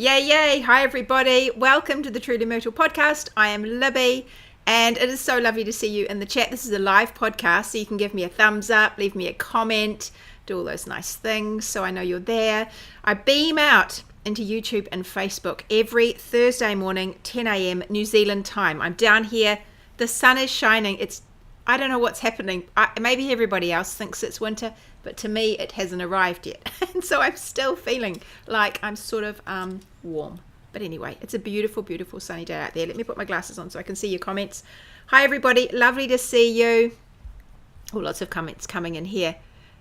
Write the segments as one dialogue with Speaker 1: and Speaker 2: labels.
Speaker 1: Yay, yay. Hi, everybody. Welcome to the Truly Myrtle podcast. I am Libby, and it is so lovely to see you in the chat. This is a live podcast, so you can give me a thumbs up, leave me a comment, do all those nice things so I know you're there. I beam out into YouTube and Facebook every Thursday morning, 10 a.m. New Zealand time. I'm down here. The sun is shining. I don't know what's happening. Maybe everybody else thinks it's winter, but to me, it hasn't arrived yet. And so I'm still feeling like I'm sort of warm. But anyway, it's a beautiful, beautiful sunny day out there. Let me put my glasses on so I can see your comments. Hi, everybody. Lovely to see you. Oh, lots of comments coming in here.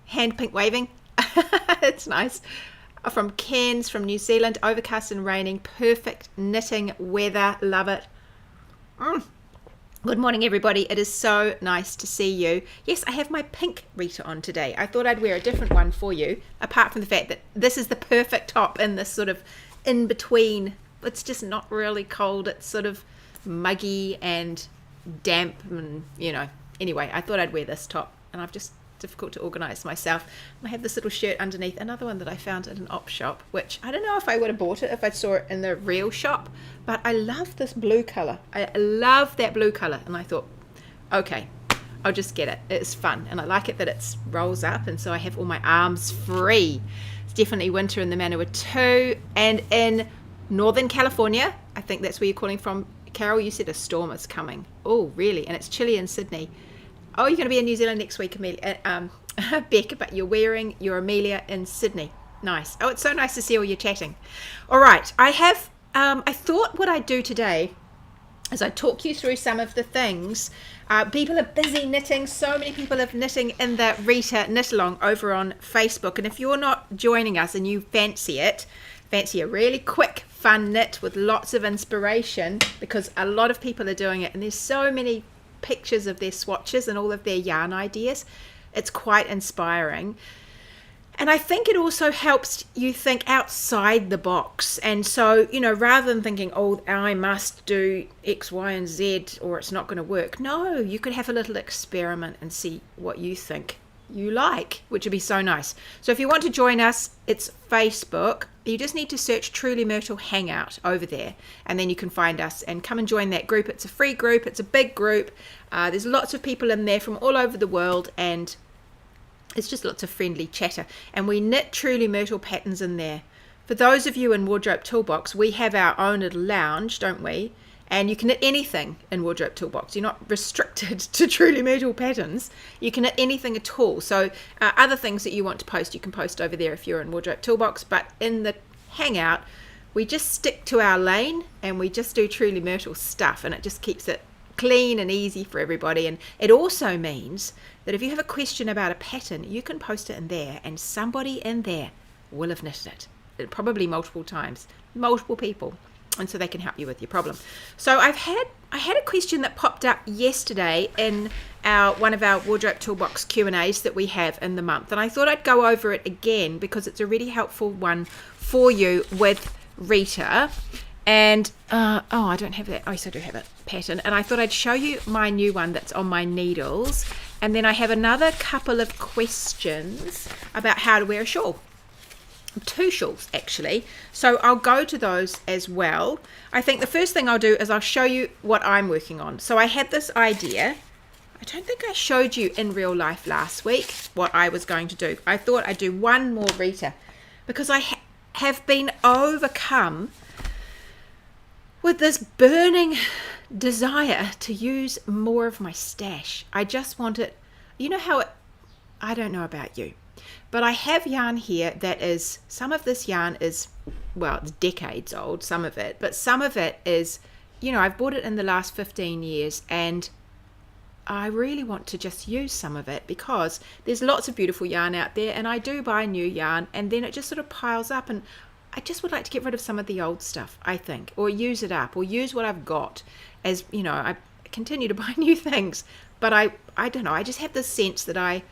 Speaker 1: Hand pink waving. It's nice. From Cairns, from New Zealand. Overcast and raining. Perfect knitting weather. Love it. Good morning, everybody. It is so nice to see you. Yes, I have my pink Rita on today. I thought I'd wear a different one for you, apart from the fact that this is the perfect top in this sort of in-between. It's just not really cold. It's sort of muggy and damp and, Anyway, I thought I'd wear this top, and I've just difficult to organize myself. I have this little shirt underneath, another one that I found at an op shop, which I don't know if I would have bought it if I saw it in the real shop, but I love this blue color. I love that blue color, and I thought, okay, I'll just get it. It's fun, and I like it that it rolls up, and so I have all my arms free. It's definitely winter in the Manua too, and in Northern California, I think that's where you're calling from, Carol. You said a storm is coming. Oh, really? And it's chilly in Sydney. Oh, you're going to be in New Zealand next week, Amelia, Beck, but you're wearing your Amelia in Sydney. Nice. Oh, it's so nice to see all you chatting. All right, I thought what I'd do today is I'd talk you through some of the things. People are busy knitting. So many people are knitting in the Rita knit along over on Facebook. And if you're not joining us and you fancy a really quick, fun knit with lots of inspiration, because a lot of people are doing it, and there's so many pictures of their swatches and all of their yarn ideas. It's quite inspiring, and I think it also helps you think outside the box. And so, rather than thinking, oh, I must do X, Y, and Z or it's not going to work, no, you could have a little experiment and see what you think you like, which would be so nice. So if you want to join us, it's Facebook. You just need to search Truly Myrtle Hangout over there, and then you can find us and come and join that group. It's a free group. It's a big group. There's lots of people in there from all over the world, and it's just lots of friendly chatter. And we knit Truly Myrtle patterns in there. For those of you in Wardrobe Toolbox, we have our own little lounge, don't we? And you can knit anything in Wardrobe Toolbox. You're not restricted to Truly Myrtle patterns. You can knit anything at all. So other things that you want to post, you can post over there if you're in Wardrobe Toolbox. But in the Hangout, we just stick to our lane and we just do Truly Myrtle stuff. And it just keeps it clean and easy for everybody. And it also means that if you have a question about a pattern, you can post it in there, and somebody in there will have knitted it. Probably multiple times, multiple people. And so they can help you with your problem. So I had a question that popped up yesterday in one of our Wardrobe Toolbox Q&As that we have in the month, and I thought I'd go over it again because it's a really helpful one for you with Rita. And I don't have that. Oh, yes, I do have a pattern, and I thought I'd show you my new one that's on my needles, and then I have another couple of questions about how to wear a shawl. 2 shawls actually, so I'll go to those as well. I think the first thing I'll do is I'll show you what I'm working on. So I had this idea. I don't think I showed you in real life last week what I was going to do. I thought I'd do one more Rita because I have been overcome with this burning desire to use more of my stash. I just want it, I don't know about you, but I have yarn here that is, some of this yarn is, well, it's decades old, some of it, but some of it is, I've bought it in the last 15 years, and I really want to just use some of it because there's lots of beautiful yarn out there, and I do buy new yarn, and then it just sort of piles up, and I just would like to get rid of some of the old stuff, I think, or use it up, or use what I've got. As, I continue to buy new things, but I don't know, I just have this sense that I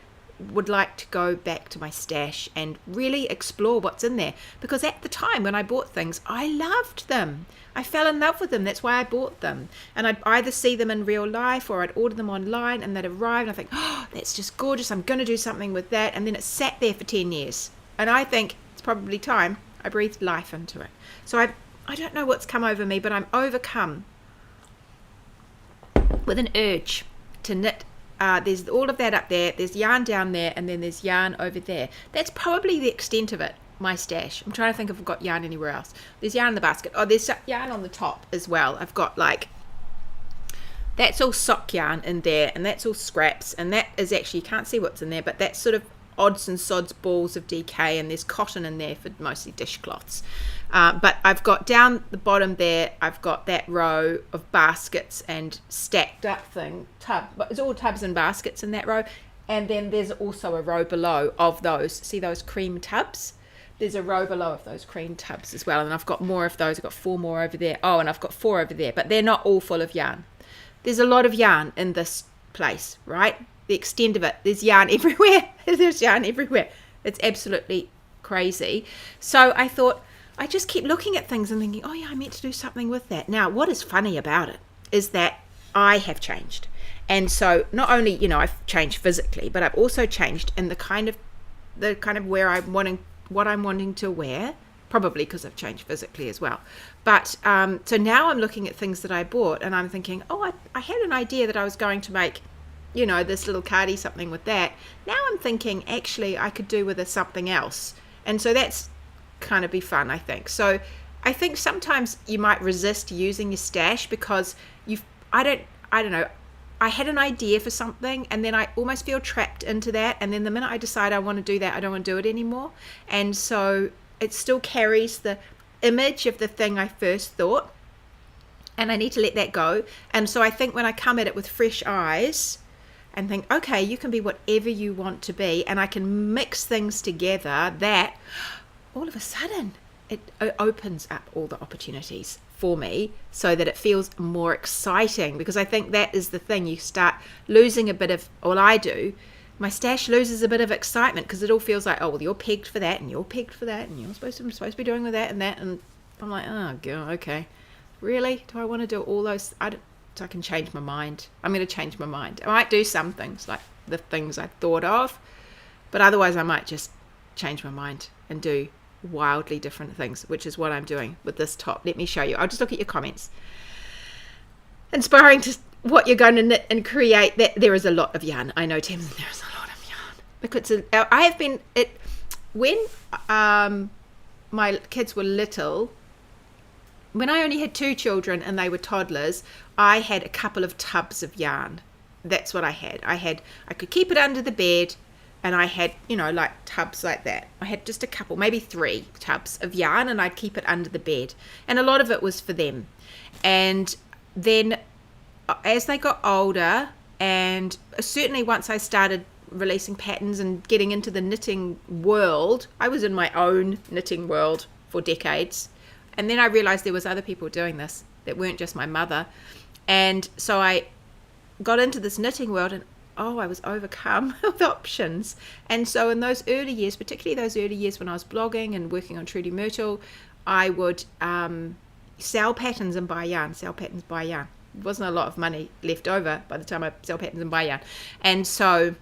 Speaker 1: would like to go back to my stash and really explore what's in there, because at the time when I bought things, I loved them. I fell in love with them. That's why I bought them. And I'd either see them in real life or I'd order them online, and they'd arrive and I think, oh, that's just gorgeous, I'm going to do something with that. And then it sat there for 10 years, and I think it's probably time I breathed life into it. So I don't know what's come over me, but I'm overcome with an urge to knit. There's all of that up there, there's yarn down there, and then there's yarn over there. That's probably the extent of it, my stash. I'm trying to think if I've got yarn anywhere else. There's yarn in the basket. Oh, there's yarn on the top as well. I've got like, that's all sock yarn in there, and that's all scraps, and that is actually, you can't see what's in there, but that's sort of odds and sods balls of DK, and there's cotton in there for mostly dishcloths. But I've got down the bottom there, I've got that row of baskets and stacked up but it's all tubs and baskets in that row. And then there's also a row below of those, see those cream tubs? There's a row below of those cream tubs as well, and I've got more of those. I've got 4 more over there. Oh, and I've got 4 over there, but they're not all full of yarn. There's a lot of yarn in this place, right? The extent of it, there's yarn everywhere. There's yarn everywhere. It's absolutely crazy. So I thought, I just keep looking at things and thinking, oh yeah, I meant to do something with that. Now, what is funny about it is that I have changed. And so not only, I've changed physically, but I've also changed in the kind of where what I'm wanting to wear, probably because I've changed physically as well. But so now I'm looking at things that I bought and I'm thinking, oh, I had an idea that I was going to make, this little cardie something with that. Now I'm thinking, actually, I could do with something else. And so that's kind of be fun, I think. So I think sometimes you might resist using your stash because I don't know, I had an idea for something and then I almost feel trapped into that, and then the minute I decide I want to do that, I don't want to do it anymore. And so it still carries the image of the thing I first thought, and I need to let that go. And so I think when I come at it with fresh eyes and think, okay, you can be whatever you want to be, and I can mix things together, that all of a sudden it opens up all the opportunities for me so that it feels more exciting. Because I think that is the thing, you start losing a bit of, well, I do, my stash loses a bit of excitement because it all feels like, oh, well, you're pegged for that and you're pegged for that and I'm supposed to be doing with that and that, and I'm like, oh god, okay, really, do I want to do all those? So I can change my mind. I'm going to change my mind. I might do some things like the things I thought of, but otherwise I might just change my mind and do wildly different things, which is what I'm doing with this top. Let me show you. I'll just look at your comments. Inspiring to what you're going to knit and create. That there is a lot of yarn. I know, Tamsin, there is a lot of yarn because I have been when my kids were little. When I only had 2 children and they were toddlers, I had a couple of tubs of yarn. That's what I had. I could keep it under the bed. And I had, like tubs like that. I had just a couple, maybe 3 tubs of yarn, and I'd keep it under the bed. And a lot of it was for them. And then as they got older, and certainly once I started releasing patterns and getting into the knitting world, I was in my own knitting world for decades. And then I realized there was other people doing this that weren't just my mother. And so I got into this knitting world, and I was overcome with options. And so in those early years, particularly those early years when I was blogging and working on Trudy Myrtle, I would sell patterns and buy yarn, sell patterns, buy yarn. There wasn't a lot of money left over by the time I sell patterns and buy yarn. And so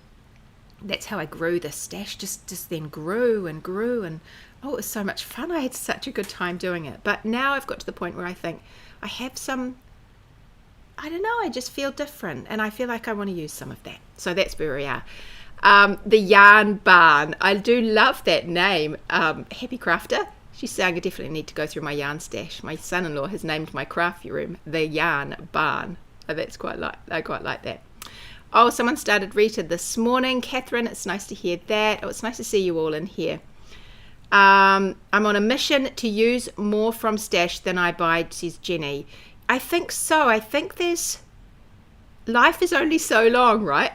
Speaker 1: that's how I grew this stash, just then grew and grew. And it was so much fun. I had such a good time doing it. But now I've got to the point where I think I have some, I don't know, I just feel different, and I feel like I want to use some of that. So that's where we are. The Yarn Barn. I do love that name. Happy Crafter. She's saying I definitely need to go through my yarn stash. My son-in-law has named my crafty room the Yarn Barn. Oh, that's I quite like that. Oh, someone started Rita this morning. Catherine, it's nice to hear that. Oh, it's nice to see you all in here. I'm on a mission to use more from stash than I buy, says Jenny. I think so. I think life is only so long, right?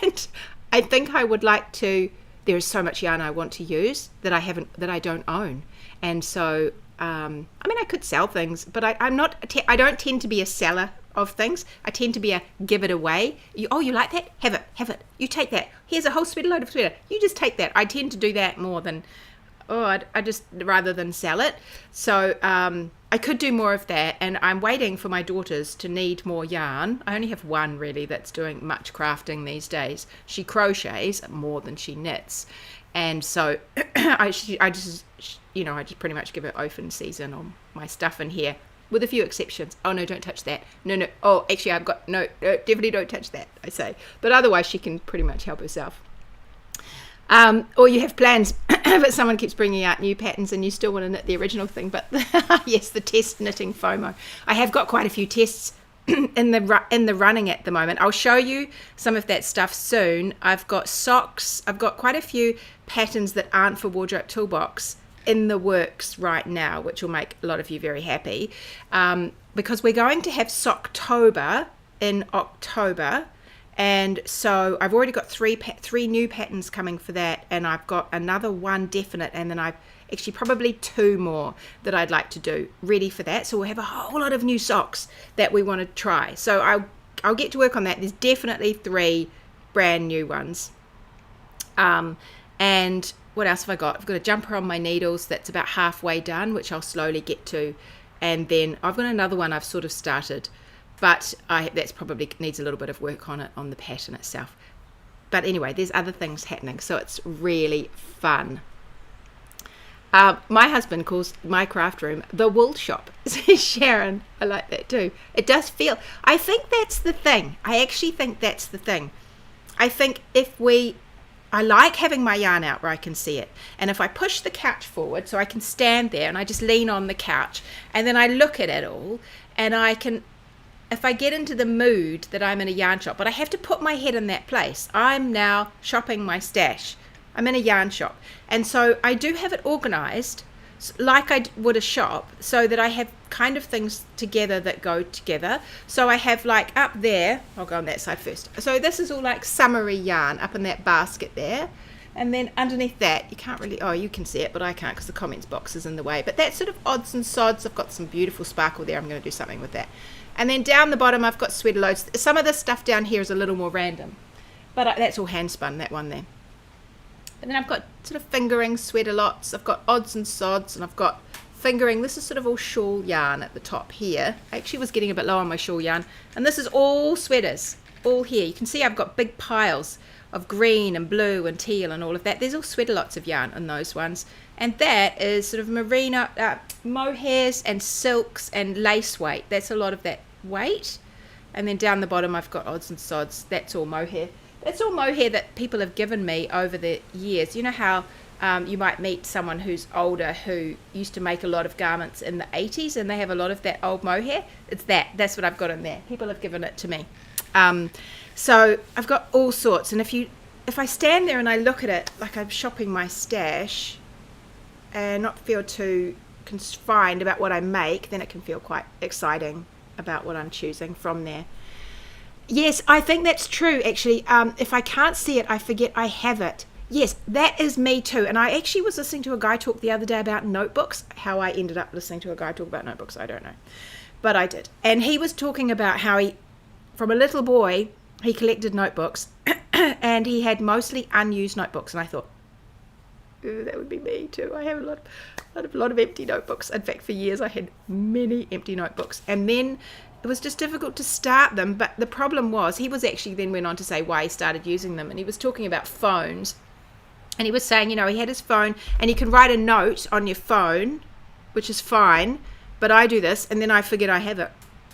Speaker 1: And I think I would like to, there is so much yarn I want to use that I don't own. And so, I could sell things, but I don't tend to be a seller of things. I tend to be a give it away. You like that? Have it. You take that. Here's a whole load of sweater. You just take that. I tend to do that more than, rather than sell it. So, I could do more of that, and I'm waiting for my daughters to need more yarn. I only have one really that's doing much crafting these days. She crochets more than she knits, And so I just pretty much give it open season on my stuff in here, with a few exceptions. Oh no, don't touch that. No. Oh, actually, no, definitely don't touch that, I say. But otherwise, she can pretty much help herself. Or you have plans, but someone keeps bringing out new patterns and you still want to knit the original thing. But yes, the test knitting FOMO. I have got quite a few tests in the running at the moment. I'll show you some of that stuff soon. I've got socks. I've got quite a few patterns that aren't for Wardrobe Toolbox in the works right now, which will make a lot of you very happy, because we're going to have Socktober in October. And so I've already got three new patterns coming for that, and I've got another one definite, and then I've actually probably 2 more that I'd like to do ready for that. So we'll have a whole lot of new socks that we want to try. So I'll get to work on that. There's definitely 3 brand new ones. And what else have I got? I've got a jumper on my needles that's about halfway done, which I'll slowly get to. And then I've got another one I've sort of started, but that's probably needs a little bit of work on it, on the pattern itself. But anyway, there's other things happening, so it's really fun. My husband calls my craft room the wool shop. Sharon, I like that too. It does feel, I think that's the thing. I actually think that's the thing. I think I like having my yarn out where I can see it. And if I push the couch forward so I can stand there and I just lean on the couch and then I look at it all, and I can, if I get into the mood that I'm in a yarn shop, but I have to put my head in that place. I'm now shopping my stash. I'm in a yarn shop. And so I do have it organized like I would a shop, so that I have kind of things together that go together. So I have like up there, I'll go on that side first. So this is all like summery yarn up in that basket there. And then underneath that, you can't really, you can see it, but I can't because the comments box is in the way. But that's sort of odds and sods. I've got some beautiful sparkle there. I'm going to do something with that. And then down the bottom, I've got sweater loads. Some of the stuff down here is a little more random, but that's all hand spun, that one there. And then I've got sort of fingering sweater lots. I've got odds and sods, and I've got fingering. This is sort of all shawl yarn at the top here. I actually was getting a bit low on my shawl yarn. And this is all sweaters, all here. You can see I've got big piles of green and blue and teal and all of that. There's all sweater lots of yarn on those ones. And that is sort of merino, mohairs and silks and lace weight. That's a lot of that weight. And then down the bottom I've got odds and sods. That's all mohair. That's all mohair that people have given me over the years. You know how you might meet someone who's older who used to make a lot of garments in the 80s and they have a lot of that old mohair? It's that. That's what I've got in there. People have given it to me. So I've got all sorts. And if I stand there and I look at it like I'm shopping my stash and not feel too confined about what I make, then it can feel quite exciting about what I'm choosing from there. Yes, I think that's true, actually. If I can't see it, I forget I have it. Yes, that is me too. And I actually was listening to a guy talk the other day about notebooks. How I ended up listening to a guy talk about notebooks, I don't know. But I did. And he was talking about how from a little boy, he collected notebooks and he had mostly unused notebooks. And I thought, ooh, that would be me too. I have a lot of empty notebooks. In fact, for years I had many empty notebooks. And then it was just difficult to start them. But the problem was, he was actually then went on to say why he started using them. And he was talking about phones. And he was saying, he had his phone and you can write a note on your phone, which is fine. But I do this and then I forget I have it.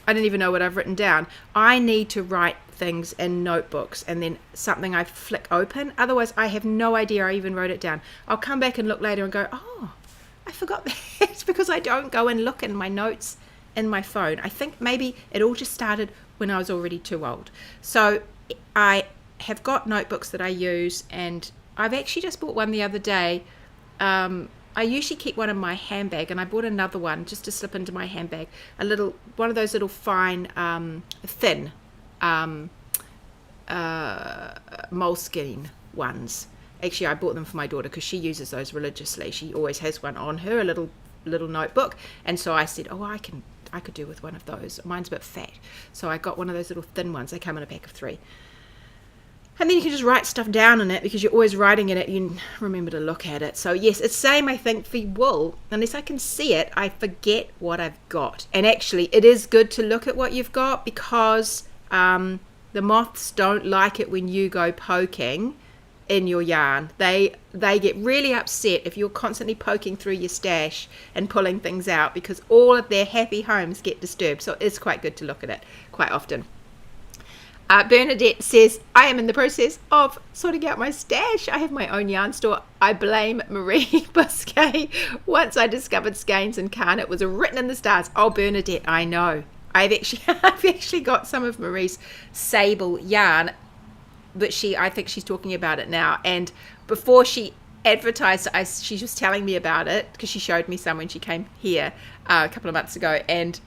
Speaker 1: I don't even know what I've written down. I need to write things in notebooks and then something I flick open. Otherwise, I have no idea I even wrote it down. I'll come back and look later and go, oh, I forgot that. It's because I don't go and look in my notes in my phone. I think maybe it all just started when I was already too old. So I have got notebooks that I use, and I've actually just bought one the other day. I usually keep one in my handbag, and I bought another one just to slip into my handbag. One of those little fine, thin moleskin ones. Actually, I bought them for my daughter because she uses those religiously. She always has one on her, a little notebook. And so I said, I could do with one of those. Mine's a bit fat. So I got one of those little thin ones. They come in a pack of 3. And then you can just write stuff down in it because you're always writing in it. You remember to look at it. So yes, it's same, I think, for wool. Unless I can see it, I forget what I've got. And actually, it is good to look at what you've got because the moths don't like it when you go poking in your yarn. They get really upset if you're constantly poking through your stash and pulling things out, because all of their happy homes get disturbed. So it's quite good to look at it quite often. Bernadette says, I am in the process of sorting out my stash. I have my own yarn store. I blame Marie Busquet. Once I discovered skeins and Carn, it was written in the stars. Oh, Bernadette, I know. I've actually got some of Marie's sable yarn, but I think she's talking about it now. And before she advertised, she was telling me about it because she showed me some when she came here a couple of months ago, and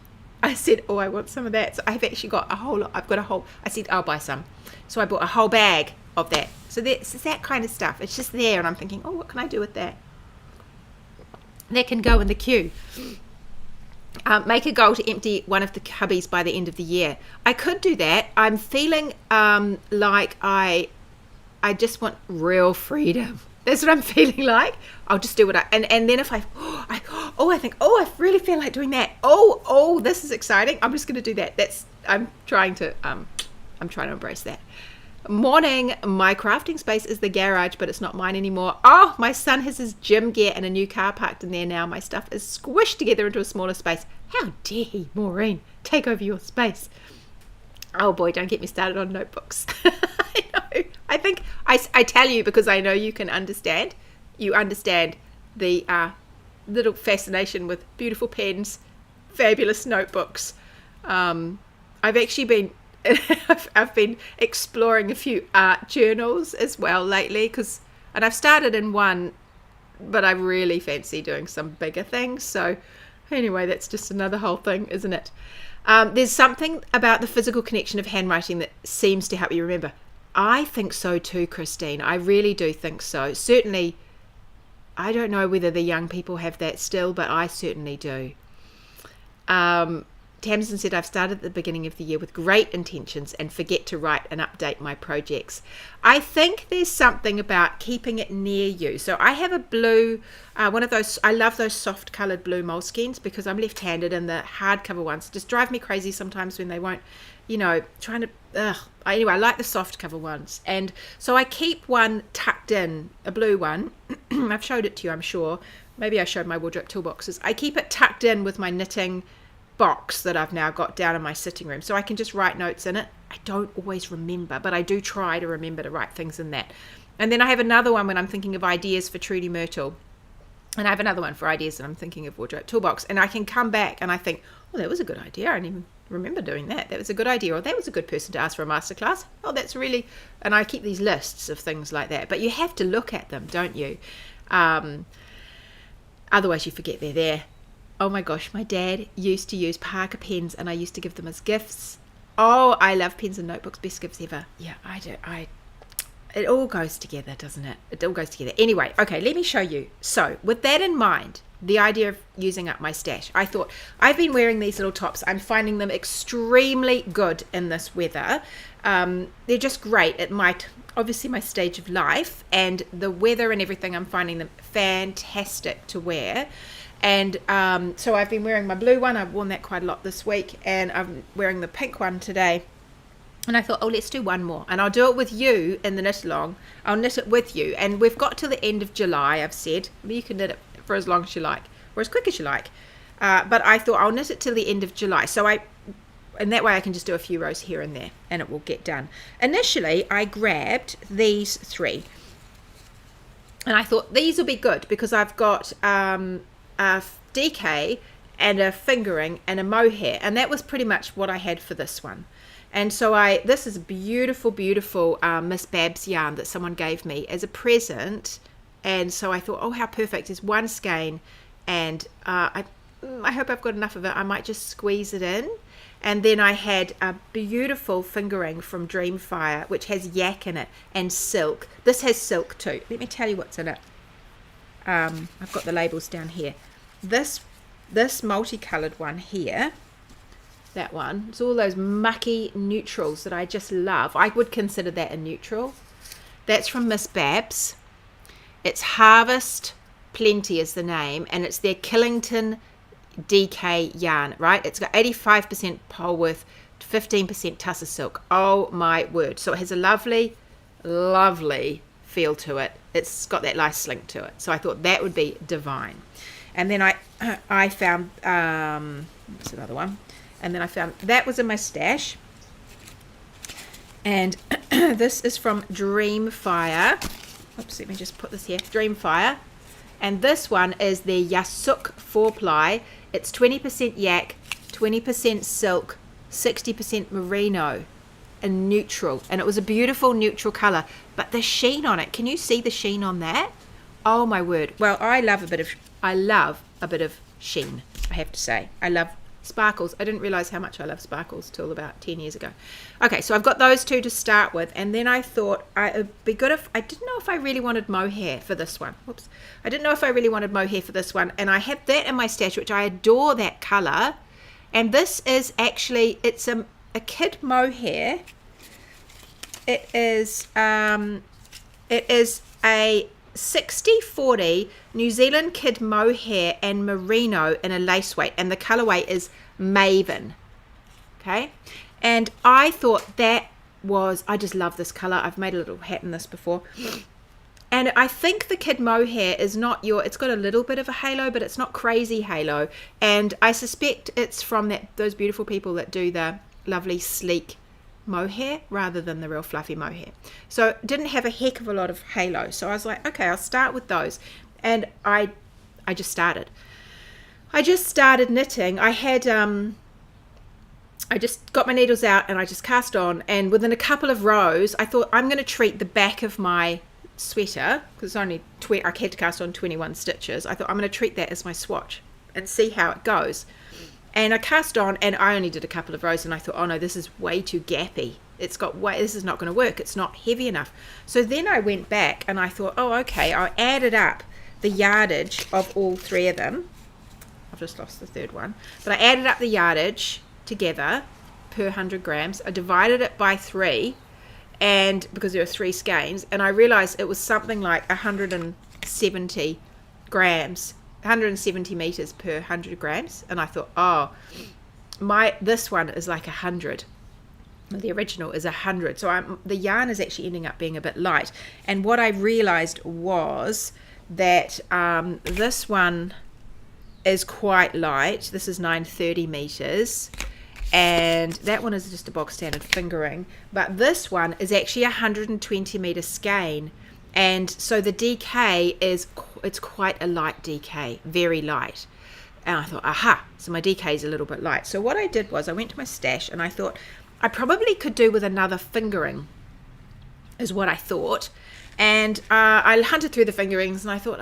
Speaker 1: I said, oh, I want some of that. So I've actually got a whole lot. I said, I'll buy some. So I bought a whole bag of that. So it's that kind of stuff. It's just there, and I'm thinking, oh, what can I do with that? That can go in the queue. Make a goal to empty one of the cubbies by the end of the year. I could do that. I'm feeling like I just want real freedom. That's what I'm feeling like. I'll just do what and then if I think, I really feel like doing that. This is exciting. I'm just going to do that. I'm trying to embrace that. Morning. My crafting space is the garage, but it's not mine anymore. Oh, my son has his gym gear and a new car parked in there now. My stuff is squished together into a smaller space. How dare he, Maureen, take over your space? Oh boy, don't get me started on notebooks. I know. I think I tell you because I know you can understand. You understand the little fascination with beautiful pens, fabulous notebooks. I've actually been I've been exploring a few art journals as well lately, and I've started in one, but I really fancy doing some bigger things. So anyway, that's just another whole thing, isn't it? There's something about the physical connection of handwriting that seems to help you remember. I think so too, Christine. I really do think so. Certainly, I don't know whether the young people have that still, but I certainly do. Tamsin said, I've started at the beginning of the year with great intentions and forget to write and update my projects. I think there's something about keeping it near you. So I have a blue, one of those, I love those soft coloured blue moleskins because I'm left-handed, and the hardcover ones just drive me crazy sometimes when they won't, trying to, anyway, I like the soft cover ones. And so I keep one tucked in, a blue one. I've showed it to you, I'm sure. Maybe I showed my wardrobe toolboxes. I keep it tucked in with my knitting box that I've now got down in my sitting room, so I can just write notes in it. I don't always remember, but I do try to remember to write things in that. And then I have another one when I'm thinking of ideas for Trudy Myrtle, and I have another one for ideas that I'm thinking of wardrobe toolbox, and I can come back and I think, oh, that was a good idea. I didn't even remember doing that. That was a good idea, or that was a good person to ask for a masterclass. Oh, that's really, and I keep these lists of things like that, but you have to look at them, don't you? Otherwise you forget they're there. Oh my gosh, my dad used to use Parker pens, and I used to give them as gifts. Oh, I love pens and notebooks, best gifts ever. Yeah, I do. It all goes together, doesn't it? It all goes together. Anyway, okay, let me show you. So with that in mind, the idea of using up my stash, I thought, I've been wearing these little tops. I'm finding them extremely good in this weather. They're just great at obviously my stage of life, and the weather and everything, I'm finding them fantastic to wear. And so I've been wearing my blue one. I've worn that quite a lot this week, and I'm wearing the pink one today. And I thought, oh, let's do one more, and I'll do it with you in the knit along. I'll knit it with you, and we've got to the end of July. I've said you can knit it for as long as you like, or as quick as you like, but I thought I'll knit it till the end of July, and that way I can just do a few rows here and there, and it will get done. Initially I grabbed these three, and I thought these will be good because I've got a DK and a fingering and a mohair, and that was pretty much what I had for this one. And so this is beautiful Miss Babs yarn that someone gave me as a present, and so I thought, oh, how perfect. Is one skein, and I hope I've got enough of it. I might just squeeze it in. And then I had a beautiful fingering from Dreamfire, which has yak in it and silk. This has silk too. Let me tell you what's in it. I've got the labels down here. This multicolored one here, that one, it's all those mucky neutrals that I just love. I would consider that a neutral. That's from Miss Babs. It's Harvest Plenty is the name, and it's their Killington DK yarn, right? It's got 85% Polworth, 15% Tussar silk. Oh my word. So it has a lovely feel to it. It's got that nice slink to it. So I thought that would be divine. And then I found, what's another one? And then I found, that was in my stash. And this is from Dreamfire. Oops, let me just put this here. Dreamfire. And this one is the Yasuk 4-ply. It's 20% yak, 20% silk, 60% merino, and neutral. And it was a beautiful neutral color. But the sheen on it, can you see the sheen on that? Oh my word. Well, I love a bit of sheen, I have to say. I love sparkles. I didn't realize how much I love sparkles till about 10 years ago. Okay, so I've got those two to start with, and then I thought it'd be good if, I didn't know if I really wanted mohair for this one. Oops. I didn't know if I really wanted mohair for this one, and I have that in my stash, which I adore that color. And this is actually, it's a kid mohair. It is a 60/40 New Zealand kid mohair and merino in a lace weight, and the colorway is Maven. Okay, and I thought that was, I just love this color. I've made a little hat in this before, and I think the kid mohair is not it's got a little bit of a halo, but it's not crazy halo, and I suspect it's from those beautiful people that do the lovely sleek mohair rather than the real fluffy mohair. So didn't have a heck of a lot of halo, so I was like, okay, I'll start with those. And I just started knitting. I had I just got my needles out and I just cast on, and within a couple of rows I thought, I'm going to treat the back of my sweater, because it's only I had to cast on 21 stitches. I thought, I'm going to treat that as my swatch and see how it goes. And I cast on, and I only did a couple of rows, and I thought, oh no, this is way too gappy. This is not going to work. It's not heavy enough. So then I went back and I thought, oh, okay, I added up the yardage of all three of them. I've just lost the third one. But I added up the yardage together per 100 grams. I divided it by 3, and because there were 3 skeins, and I realized it was something like 170 grams. 170 meters per 100 grams, and I thought, oh, this one is like 100. The original is 100, so the yarn is actually ending up being a bit light. And what I realized was that this one is quite light. This is 930 meters, and that one is just a box standard fingering. But this one is actually 120 meter skein. And so the DK it's quite a light DK, very light. And I thought, aha, so my DK is a little bit light. So what I did was I went to my stash and I thought I probably could do with another fingering, is what I thought. And I hunted through the fingerings and I thought,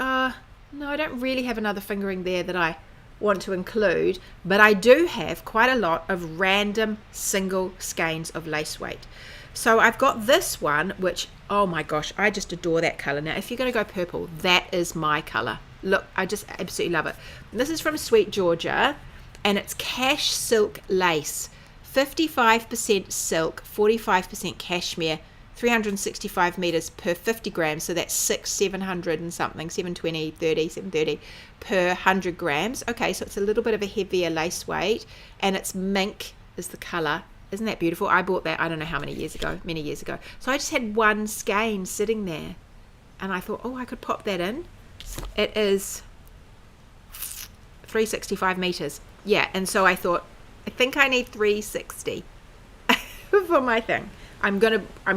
Speaker 1: no, I don't really have another fingering there that I want to include, but I do have quite a lot of random single skeins of lace weight. So I've got this one, which, oh my gosh, I just adore that color. Now, if you're going to go purple, that is my color. Look, I just absolutely love it. This is from Sweet Georgia, and it's cash silk lace. 55% silk, 45% cashmere, 365 meters per 50 grams. So that's 700 and something, 730 per 100 grams. Okay, so it's a little bit of a heavier lace weight, and it's mink is the color. Isn't that beautiful? I bought that, I don't know how many years ago, So I just had one skein sitting there, and I thought, oh, I could pop that in. It is 365 meters. Yeah, and so I thought, I think I need 360 for my thing. I'm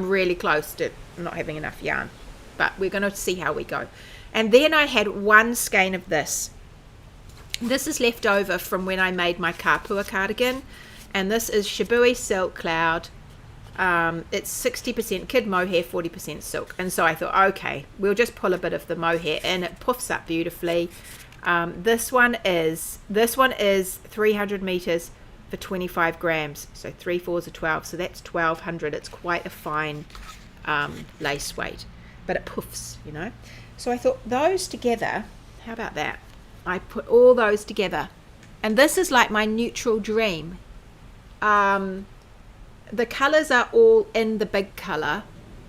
Speaker 1: really close to not having enough yarn, but we're going to see how we go. And then I had one skein of this. This is left over from when I made my Kapua cardigan. And this is Shibui Silk Cloud. It's 60% kid mohair, 40% silk. And so I thought, okay, we'll just pull a bit of the mohair in. It puffs up beautifully. This one is 300 meters for 25 grams. So 3 4s are 12. So that's 1200. It's quite a fine lace weight, but it puffs, you know. So I thought those together, how about that? I put all those together. And this is like my neutral dream. The colors are all in the big color,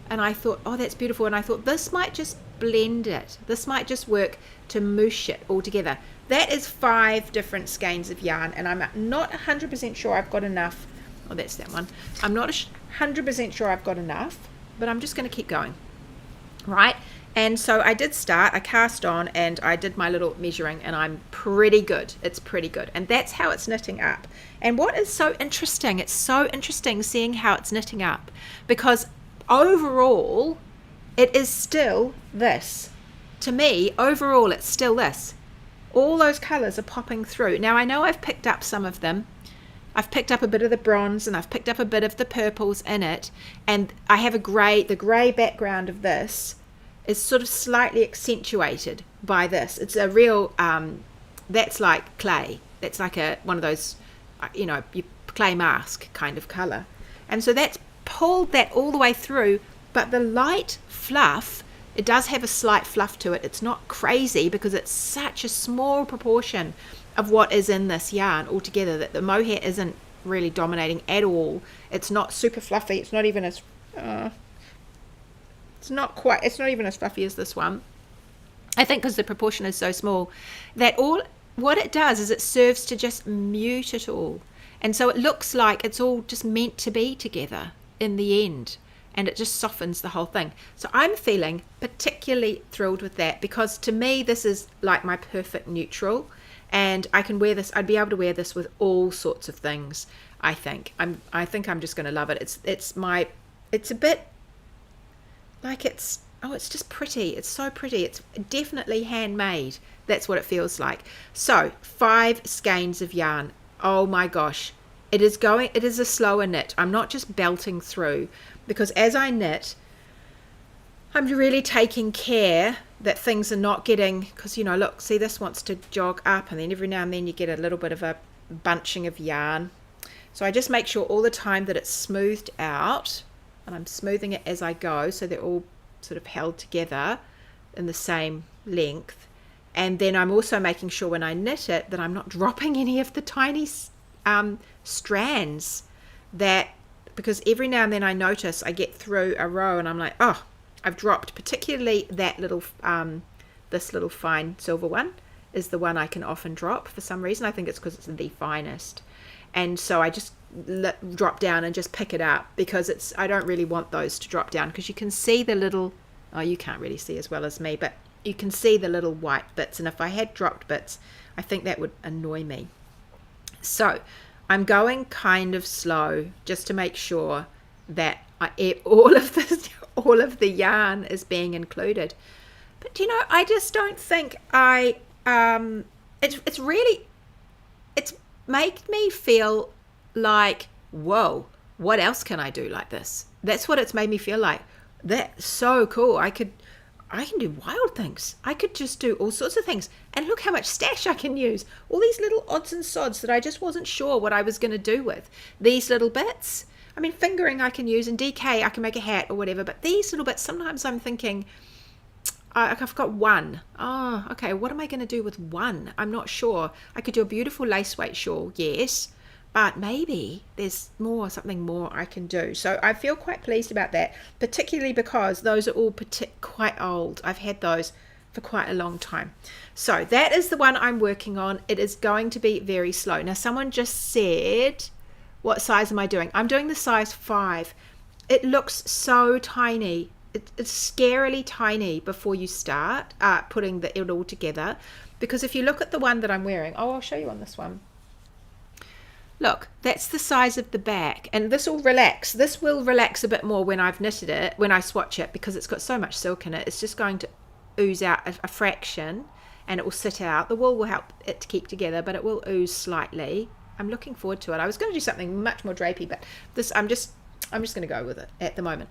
Speaker 1: and I thought, oh, that's beautiful. And I thought this might just blend it. This might just work to moosh it all together. That is 5 different skeins of yarn, and I'm not 100% sure I've got enough. Oh, that's that one. I'm not 100% sure I've got enough, but I'm just going to keep going. right? And so I did start, I cast on and I did my little measuring, and I'm pretty good. It's pretty good. And that's how it's knitting up. And what is so interesting, it's so interesting seeing how it's knitting up, because overall it is still this. To me, overall it's still this. All those colors are popping through. Now I know I've picked up some of them. I've picked up a bit of the bronze and I've picked up a bit of the purples in it, and I have the grey background of this is sort of slightly accentuated by this. It's a real that's like clay. That's like one of those you clay mask kind of color, and so that's pulled that all the way through. But the light fluff, it does have a slight fluff to it. It's not crazy because it's such a small proportion of what is in this yarn altogether that the mohair isn't really dominating at all. It's not super fluffy. It's not even as it's not even as fluffy as this one. I think because the proportion is so small that what it does is it serves to just mute it all. And so it looks like it's all just meant to be together in the end. And it just softens the whole thing. So I'm feeling particularly thrilled with that, because to me this is like my perfect neutral, and I can wear this. I'd be able to wear this with all sorts of things. I think I'm just going to love it. It's a bit like it's just pretty. It's so pretty. It's definitely handmade. That's what it feels like. So 5 skeins of yarn. Oh my gosh. It is a slower knit. I'm not just belting through, because as I knit, I'm really taking care that things are not getting, because look, see, this wants to jog up, and then every now and then you get a little bit of a bunching of yarn. So I just make sure all the time that it's smoothed out, and I'm smoothing it as I go so they're all sort of held together in the same length. And then I'm also making sure when I knit it that I'm not dropping any of the tiny strands, because every now and then I notice I get through a row and I'm like, oh, I've dropped, particularly that little this little fine silver one is the one I can often drop for some reason. I think it's because it's the finest, and so I just drop down and just pick it up, because I don't really want those to drop down, because you can see the little, you can't really see as well as me, but you can see the little white bits, and if I had dropped bits I think that would annoy me. So I'm going kind of slow just to make sure that all of the yarn is being included. But I just don't think it's made me feel like, whoa, what else can I do like this? That's what it's made me feel like. That's so cool. I can do wild things. I could just do all sorts of things. And look how much stash I can use. All these little odds and sods that I just wasn't sure what I was going to do with. These little bits. I mean, fingering I can use, and DK I can make a hat or whatever. But these little bits, sometimes I'm thinking, I've got one. Oh, okay, what am I going to do with one? I'm not sure. I could do a beautiful lace weight shawl, yes. But maybe there's something more I can do. So I feel quite pleased about that, particularly because those are all quite old. I've had those for quite a long time. So that is the one I'm working on. It is going to be very slow. Now, someone just said, what size am I doing? I'm doing the size 5. It looks so tiny. It's scarily tiny before you start putting it all together. Because if you look at the one that I'm wearing, I'll show you on this one. Look, that's the size of the back, and this will relax. This will relax a bit more when I've knitted it, when I swatch it, because it's got so much silk in it. It's just going to ooze out a fraction, and it will sit out. The wool will help it to keep together, but it will ooze slightly. I'm looking forward to it. I was going to do something much more drapey, but this I'm just going to go with it at the moment.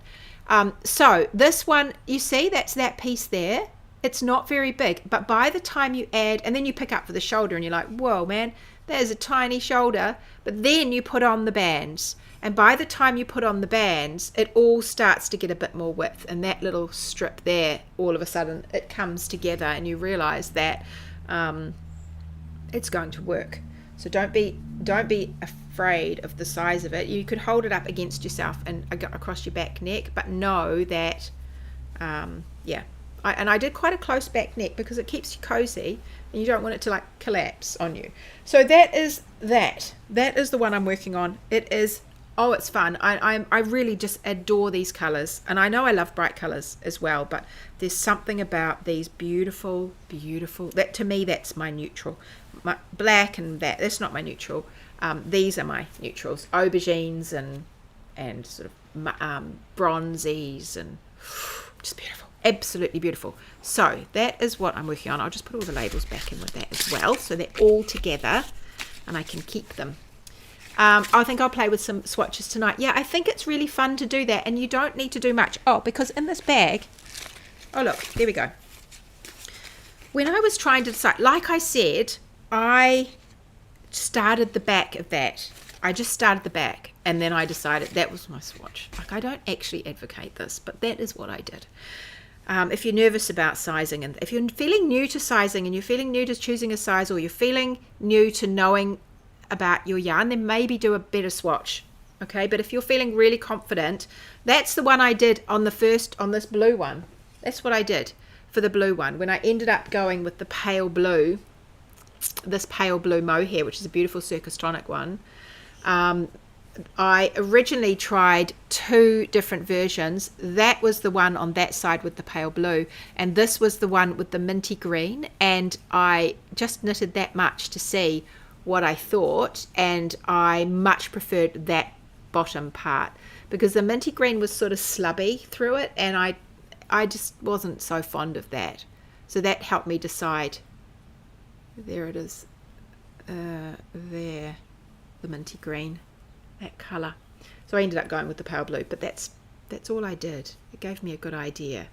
Speaker 1: So this one, you see, that's that piece there. It's not very big, but by the time you add, and then you pick up for the shoulder, and you're like, whoa, man, there's a tiny shoulder. But then you put on the bands, and by the time you put on the bands, it all starts to get a bit more width, and that little strip there, all of a sudden it comes together, and you realize that it's going to work. So don't be afraid of the size of it. You could hold it up against yourself and across your back neck, but know that I did quite a close back neck because it keeps you cozy and you don't want it to like collapse on you. So that is the one I'm working on. It is Oh, it's fun. I really just adore these colors, and I know I love bright colors as well, but there's something about these beautiful, that to me, that's my neutral. My black and that's not my neutral. These are my neutrals, aubergines and sort of bronzies, and just beautiful, absolutely beautiful. So that is what I'm working on. I'll just put all the labels back in with that as well, so they're all together and I can keep them. I think I'll play with some swatches tonight. Yeah, I think it's really fun to do that, and you don't need to do much. Oh, because in this bag, oh look, there we go. When I was trying to decide, like I said, I started the back of that. I just started the back, and then I decided that was my swatch. Like, I don't actually advocate this, but that is what I did. If you're nervous about sizing, and if you're feeling new to sizing, and you're feeling new to choosing a size, or you're feeling new to knowing about your yarn, then maybe do a better swatch. Okay, but if you're feeling really confident, that's the one I did on this blue one. That's what I did for the blue one, when I ended up going with the pale blue, this pale blue mohair, which is a beautiful circus tonic one. I originally tried 2 different versions. That was the one on that side with the pale blue, and this was the one with the minty green, and I just knitted that much to see what I thought, and I much preferred that bottom part because the minty green was sort of slubby through it, and I just wasn't so fond of that. So that helped me decide. There it is, there, the minty green, that colour. So I ended up going with the pale blue, but that's all I did. It gave me a good idea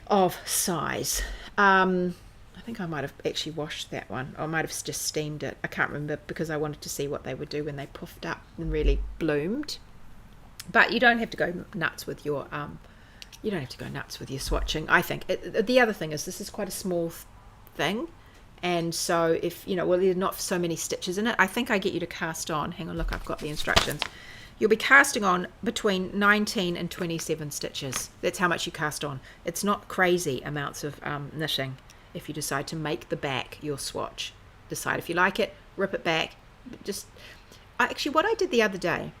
Speaker 1: of size. I think I might have actually washed that one, or I might have just steamed it. I can't remember, because I wanted to see what they would do when they puffed up and really bloomed. But you don't have to go nuts with your swatching. I think the other thing is, this is quite a small thing, and so if there's not so many stitches in it. I think I get you to cast on. Hang on, look, I've got the instructions. You'll be casting on between 19 and 27 stitches. That's how much you cast on. It's not crazy amounts of knitting. If you decide to make the back your swatch, decide if you like it, rip it back. Actually, what I did the other day,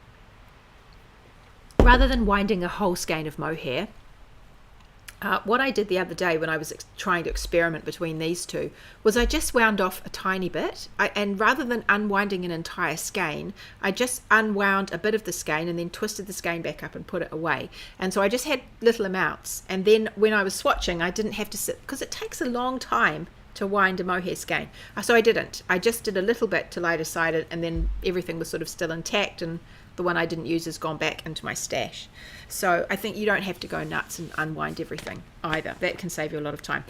Speaker 1: rather than winding a whole skein of mohair, what I did the other day when I was trying to experiment between these two was I just wound off a tiny bit, and rather than unwinding an entire skein, I just unwound a bit of the skein and then twisted the skein back up and put it away. And so I just had little amounts, and then when I was swatching, I didn't have to sit, because it takes a long time to wind a mohair skein. So I didn't. I just did a little bit till I decided, and then everything was sort of still intact, and the one I didn't use has gone back into my stash. So I think you don't have to go nuts and unwind everything either. That can save you a lot of time.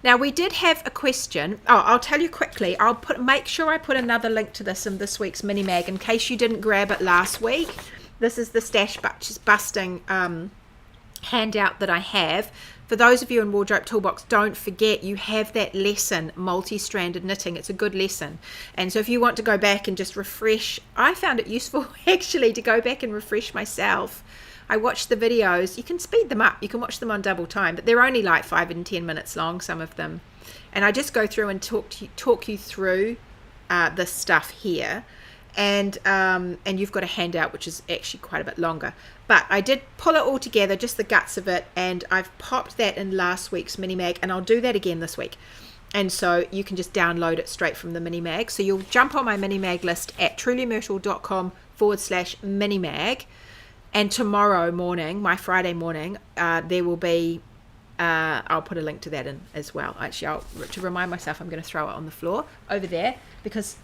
Speaker 1: Now, we did have a question. I'll tell you quickly. Make sure I put another link to this in this week's mini mag in case you didn't grab it last week. This is the stash busting handout that I have. For those of you in Wardrobe Toolbox, don't forget you have that lesson, multi-stranded knitting. It's a good lesson. And so if you want to go back and just refresh, I found it useful actually to go back and refresh myself. I watched the videos. You can speed them up. You can watch them on double time, but they're only like 5 and 10 minutes long, some of them. And I just go through and talk you through this stuff here. And you've got a handout which is actually quite a bit longer, but I did pull it all together, just the guts of it, and I've popped that in last week's mini mag, and I'll do that again this week. And so you can just download it straight from the mini mag. So you'll jump on my mini mag list at trulymyrtle.com/mini mag, and tomorrow morning, my Friday morning, there will be I'll put a link to that in as well. Actually, to remind myself, I'm going to throw it on the floor over there, because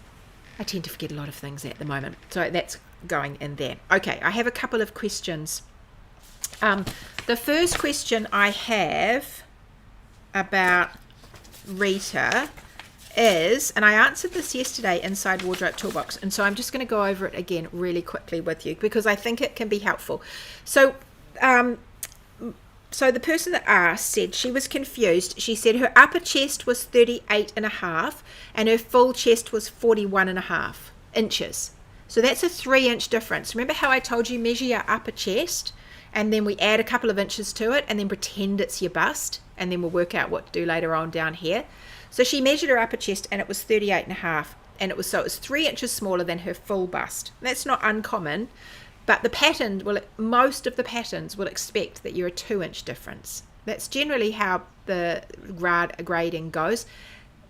Speaker 1: I tend to forget a lot of things at the moment. So that's going in there. Okay, I have a couple of questions. The first question I have about Rita is, and I answered this yesterday inside Wardrobe Toolbox, and so I'm just going to go over it again really quickly with you because I think it can be helpful. So the person that asked said she was confused. She said her upper chest was 38.5 and her full chest was 41.5 inches. So that's a 3-inch difference. Remember how I told you measure your upper chest and then we add a couple of inches to it and then pretend it's your bust, and then we'll work out what to do later on down here. So she measured her upper chest and it was 38.5, and it was 3 inches smaller than her full bust. That's not uncommon. But the pattern most of the patterns will expect that you're a 2-inch difference. That's generally how the grading goes.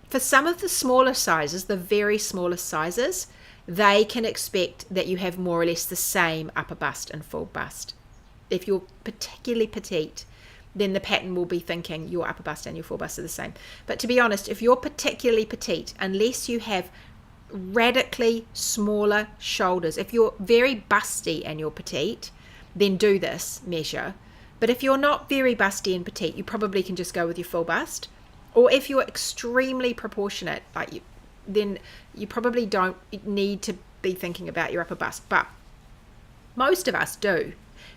Speaker 1: For some of the smaller sizes, the very smallest sizes, they can expect that you have more or less the same upper bust and full bust. If you're particularly petite, then the pattern will be thinking your upper bust and your full bust are the same. But to be honest, if you're particularly petite, unless you have radically smaller shoulders, if you're very busty and you're petite, then do this measure. But if you're not very busty and petite, you probably can just go with your full bust. Or if you're extremely proportionate, then you probably don't need to be thinking about your upper bust. But most of us do,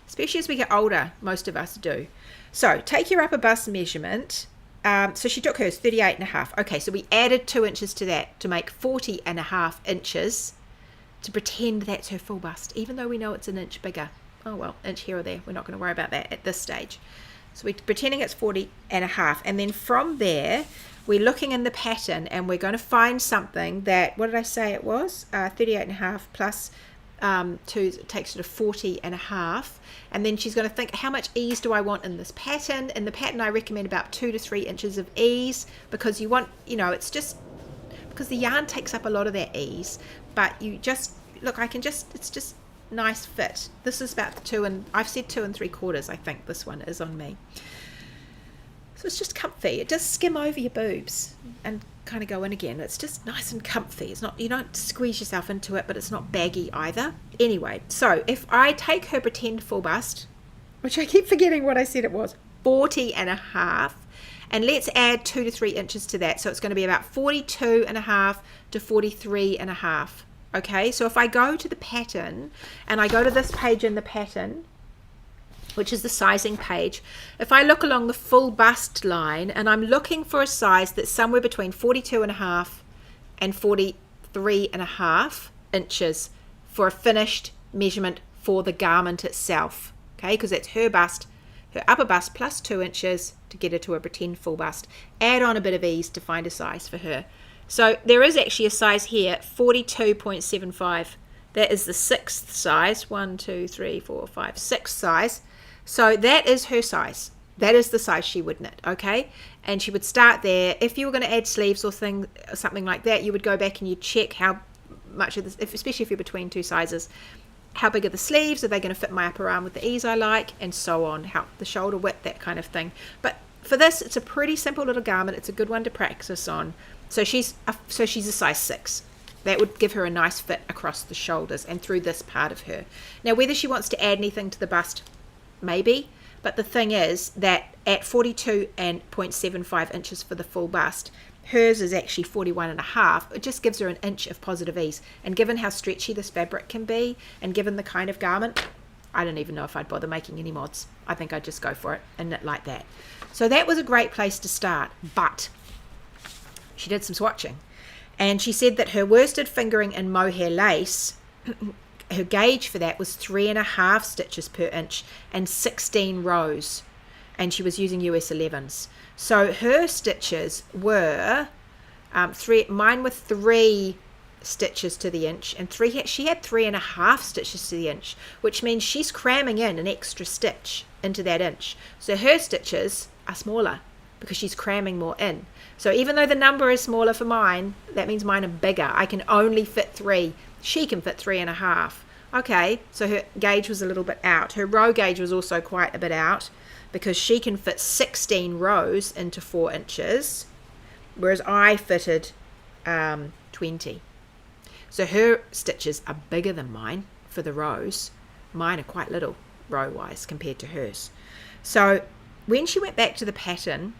Speaker 1: especially as we get older. Most of us do. So take your upper bust measurement. So she took hers 38.5. Okay, so we added 2 inches to that to make 40.5 inches to pretend that's her full bust, even though we know it's an inch bigger. Oh well, inch here or there. We're not going to worry about that at this stage. So we're pretending it's 40.5, and then from there we're looking in the pattern and we're going to find something that, what did I say it was? 38.5 plus 2 takes her to 40.5, and then she's going to think, how much ease do I want in this pattern? In the pattern I recommend about 2 to 3 inches of ease, because you want, it's just because the yarn takes up a lot of that ease, but you just look, it's just nice fit. This is about 2, and I've said 2 3/4. I think this one is on me. So it's just comfy. It does skim over your boobs and kind of go in again. It's just nice and comfy. It's not, you don't squeeze yourself into it, but it's not baggy either. Anyway, so if I take her pretend full bust, which I keep forgetting what I said it was, 40.5, and let's add 2 to 3 inches to that. So it's going to be about 42.5 to 43.5. Okay, so if I go to the pattern and I go to this page in the pattern, which is the sizing page, if I look along the full bust line and I'm looking for a size that's somewhere between 42.5 and 43.5 inches for a finished measurement for the garment itself, okay, because that's her bust, her upper bust plus 2 inches to get her to a pretend full bust. Add on a bit of ease to find a size for her. So there is actually a size here, 42.75. That is the 6th size. 1, 2, 3, 4, 5, 6th size. So that is her size. That is the size she would knit, okay? And she would start there. If you were going to add sleeves or something like that, you would go back and you check how much of this, especially if you're between 2 sizes, how big are the sleeves? Are they going to fit my upper arm with the ease I like? And so on. How the shoulder width, that kind of thing. But for this, it's a pretty simple little garment. It's a good one to practice on. So she's a size 6. That would give her a nice fit across the shoulders and through this part of her. Now, whether she wants to add anything to the bust, maybe. But the thing is that at 42.75 inches for the full bust, hers is actually 41.5. It just gives her an inch of positive ease. And given how stretchy this fabric can be, and given the kind of garment, I don't even know if I'd bother making any mods. I think I'd just go for it and knit like that. So that was a great place to start. But she did some swatching, and she said that her worsted fingering in mohair lace, her gauge for that was 3.5 stitches per inch and 16 rows, and she was using US 11s. So her stitches were mine were 3 stitches to the inch, and she had 3.5 stitches to the inch, which means she's cramming in an extra stitch into that inch. So her stitches are smaller because she's cramming more in. So even though the number is smaller for mine, that means mine are bigger. I can only fit 3. She can fit 3.5. Okay, so her gauge was a little bit out. Her row gauge was also quite a bit out because she can fit 16 rows into 4 inches, whereas I fitted 20. So her stitches are bigger than mine for the rows. Mine are quite little row-wise compared to hers. So when she went back to the pattern,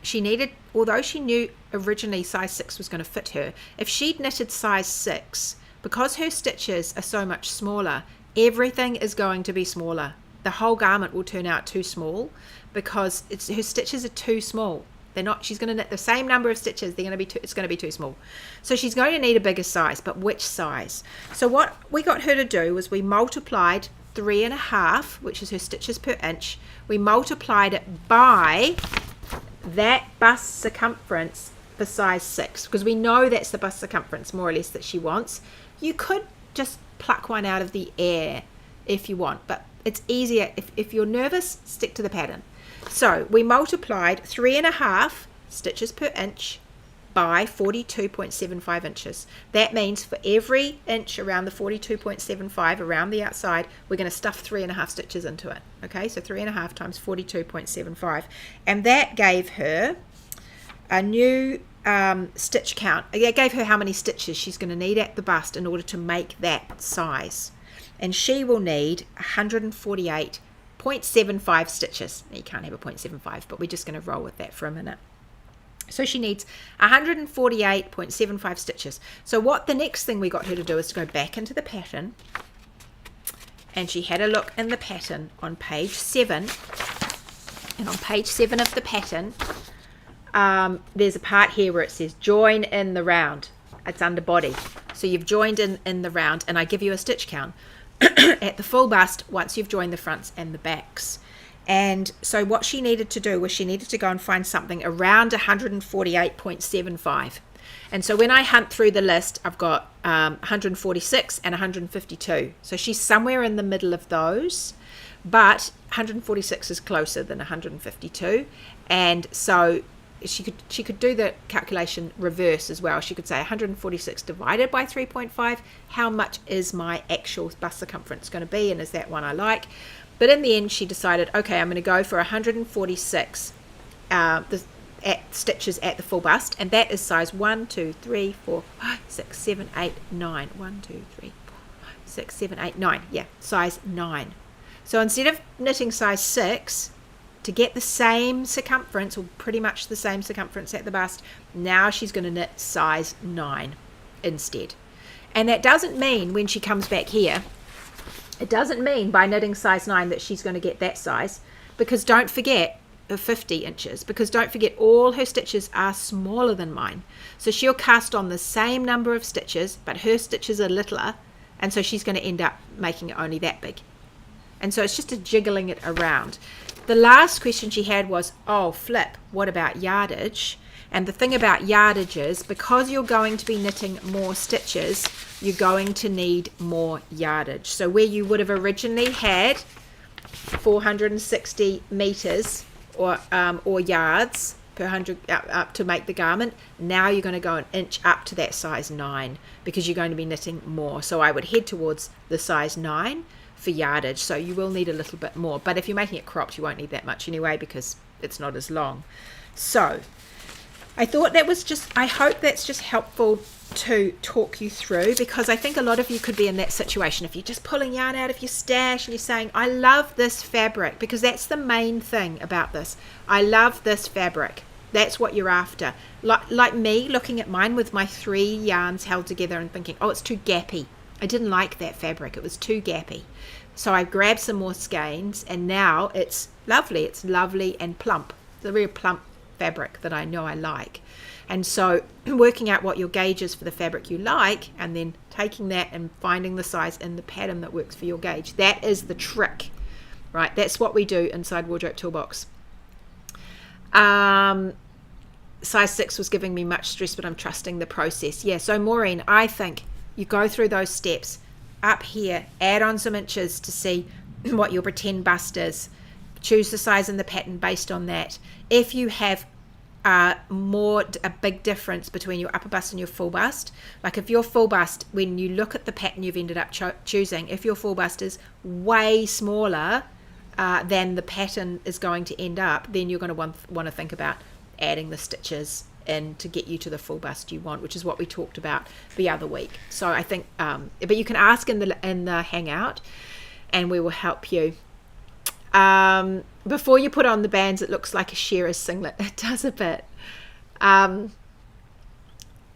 Speaker 1: she needed, although she knew originally size 6 was going to fit her, if she'd knitted size 6, because her stitches are so much smaller, everything is going to be smaller. The whole garment will turn out too small because her stitches are too small. They're not. She's going to knit the same number of stitches. It's going to be too small. So she's going to need a bigger size. But which size? So what we got her to do was we multiplied 3.5, which is her stitches per inch. We multiplied it by that bust circumference for size 6, because we know that's the bust circumference more or less that she wants. You could just pluck one out of the air if you want, but it's easier if you're nervous, stick to the pattern. So we multiplied 3.5 stitches per inch by 42.75 inches. That means for every inch around the 42.75 around the outside, we're going to stuff 3.5 stitches into it. Okay, so 3.5 times 42.75, and that gave her a new stitch count. It gave her how many stitches she's going to need at the bust in order to make that size, and she will need 148.75 stitches. You can't have a 0.75, but we're just going to roll with that for a minute. So she needs 148.75 stitches. So what the next thing we got her to do is to go back into the pattern, and she had a look in the pattern on page 7, and on page 7 of the pattern there's a part here where it says join in the round. It's under body, so you've joined in the round, and I give you a stitch count at the full bust once you've joined the fronts and the backs. And so what she needed to do was she needed to go and find something around 148.75. And so when I hunt through the list, I've got 146 and 152. So she's somewhere in the middle of those, but 146 is closer than 152. And so she could do the calculation reverse as well. She could say 146 divided by 3.5. How much is my actual bust circumference going to be, and is that one I like? But in the end, she decided, okay, I'm going to go for 146 stitches at the full bust, and that is size 1, 2, 3, 4, 5, 6, 7, 8, 9. 1, 2, 3, 4, 5, 6, 7, 8, 9. Yeah, size 9. So instead of knitting size 6 to get the same circumference, or pretty much the same circumference at the bust, now she's going to knit size 9 instead. And that doesn't mean when she comes back here, it doesn't mean by knitting size 9 that she's going to get that size, because don't forget 50 inches, because don't forget all her stitches are smaller than mine. So she'll cast on the same number of stitches, but her stitches are littler, and so she's going to end up making it only that big. And so it's just a jiggling it around. The last question she had was, oh flip, what about yardage? And the thing about yardage is, because you're going to be knitting more stitches, you're going to need more yardage. So where you would have originally had 460 meters or yards per 100 up to make the garment, now you're going to go an inch up to that size 9, because you're going to be knitting more. So I would head towards the size 9 for yardage. So you will need a little bit more, but if you're making it cropped, you won't need that much anyway, because it's not as long. So I thought that was just, I hope that's just helpful to talk you through, because I think a lot of you could be in that situation. If you're just pulling yarn out of your stash and you're saying, I love this fabric, because that's the main thing about this. I love this fabric. That's what you're after. Like me, looking at mine with my 3 yarns held together and thinking, oh, it's too gappy. I didn't like that fabric. It was too gappy. So I grabbed some more skeins, and now it's lovely. It's lovely and plump. It's a real plump fabric that I know I like. And so working out what your gauge is for the fabric you like, and then taking that and finding the size in the pattern that works for your gauge. That is the trick, right? That's what we do inside Wardrobe Toolbox. Size 6 was giving me much stress, but I'm trusting the process. Yeah, so Maureen, I think you go through those steps up here, add on some inches to see what your pretend bust is. Choose the size in the pattern based on that. If you have a big difference between your upper bust and your full bust, like if your full bust, when you look at the pattern you've ended up choosing, if your full bust is way smaller than the pattern is going to end up, then you're going to want to think about adding the stitches in to get you to the full bust you want, which is what we talked about the other week. So I think but you can ask in the hangout, and we will help you. Before you put on the bands, it looks like a shearer's singlet. It does a bit.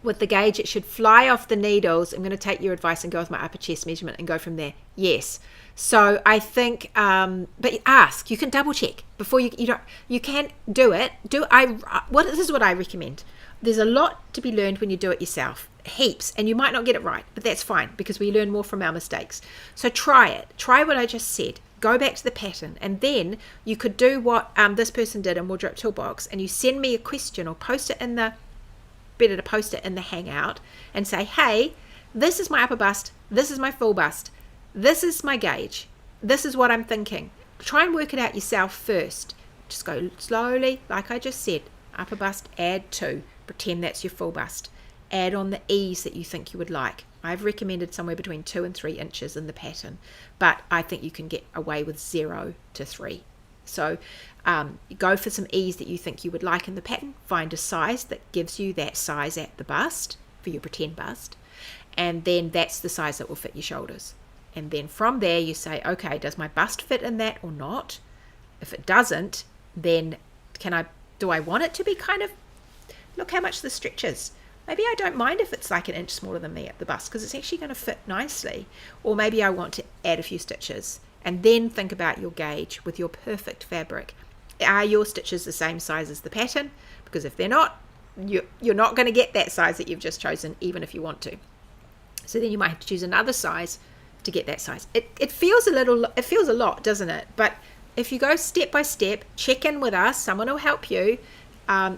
Speaker 1: With the gauge, it should fly off the needles. I'm going to take your advice and go with my upper chest measurement and go from there. Yes. So I think, but ask. You can double check before you can do it. This is what I recommend. There's a lot to be learned when you do it yourself. Heaps, and you might not get it right, but that's fine, because we learn more from our mistakes. So try it. Try what I just said. Go back to the pattern, and then you could do what this person did in Wardrobe Toolbox, and you send me a question, or post it in the hangout and say, hey, this is my upper bust, This is my full bust. This is my gauge. This is what I'm thinking. Try and work it out yourself first. Just go slowly, like I just said. Upper bust, add 2. Pretend that's your full bust. Add on the ease that you think you would like. I've recommended somewhere between 2 and 3 inches in the pattern, but I think you can get away with 0 to 3. So go for some ease that you think you would like in the pattern. Find a size that gives you that size at the bust for your pretend bust, and then that's the size that will fit your shoulders. And then from there you say, okay, does my bust fit in that or not? If it doesn't, then do I want it to be kind of, look how much this stretches. Maybe I don't mind if it's like an inch smaller than me at the bust because it's actually going to fit nicely. Or maybe I want to add a few stitches. And then think about your gauge with your perfect fabric. Are your stitches the same size as the pattern? Because if they're not, you're not going to get that size that you've just chosen, even if you want to. So then you might have to choose another size to get that size. It feels a lot, doesn't it? But if you go step by step, check in with us, someone will help you.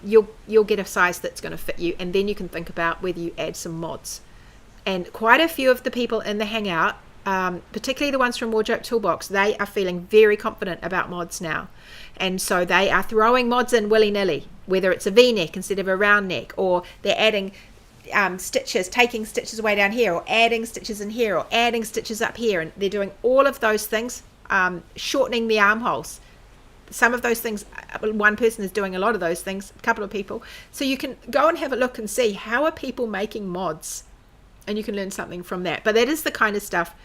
Speaker 1: You'll get a size that's going to fit you, and then you can think about whether you add some mods. And quite a few of the people in the hangout, particularly the ones from Wardrobe Toolbox, they are feeling very confident about mods now, and so they are throwing mods in willy-nilly, whether it's a v-neck instead of a round neck, or they're adding stitches, taking stitches away down here, or adding stitches in here, or adding stitches up here, and they're doing all of those things, shortening the armholes. Some of those things, one person is doing a lot of those things, a couple of people. So you can go and have a look and see how are people making mods, and you can learn something from that. But that is the kind of stuff,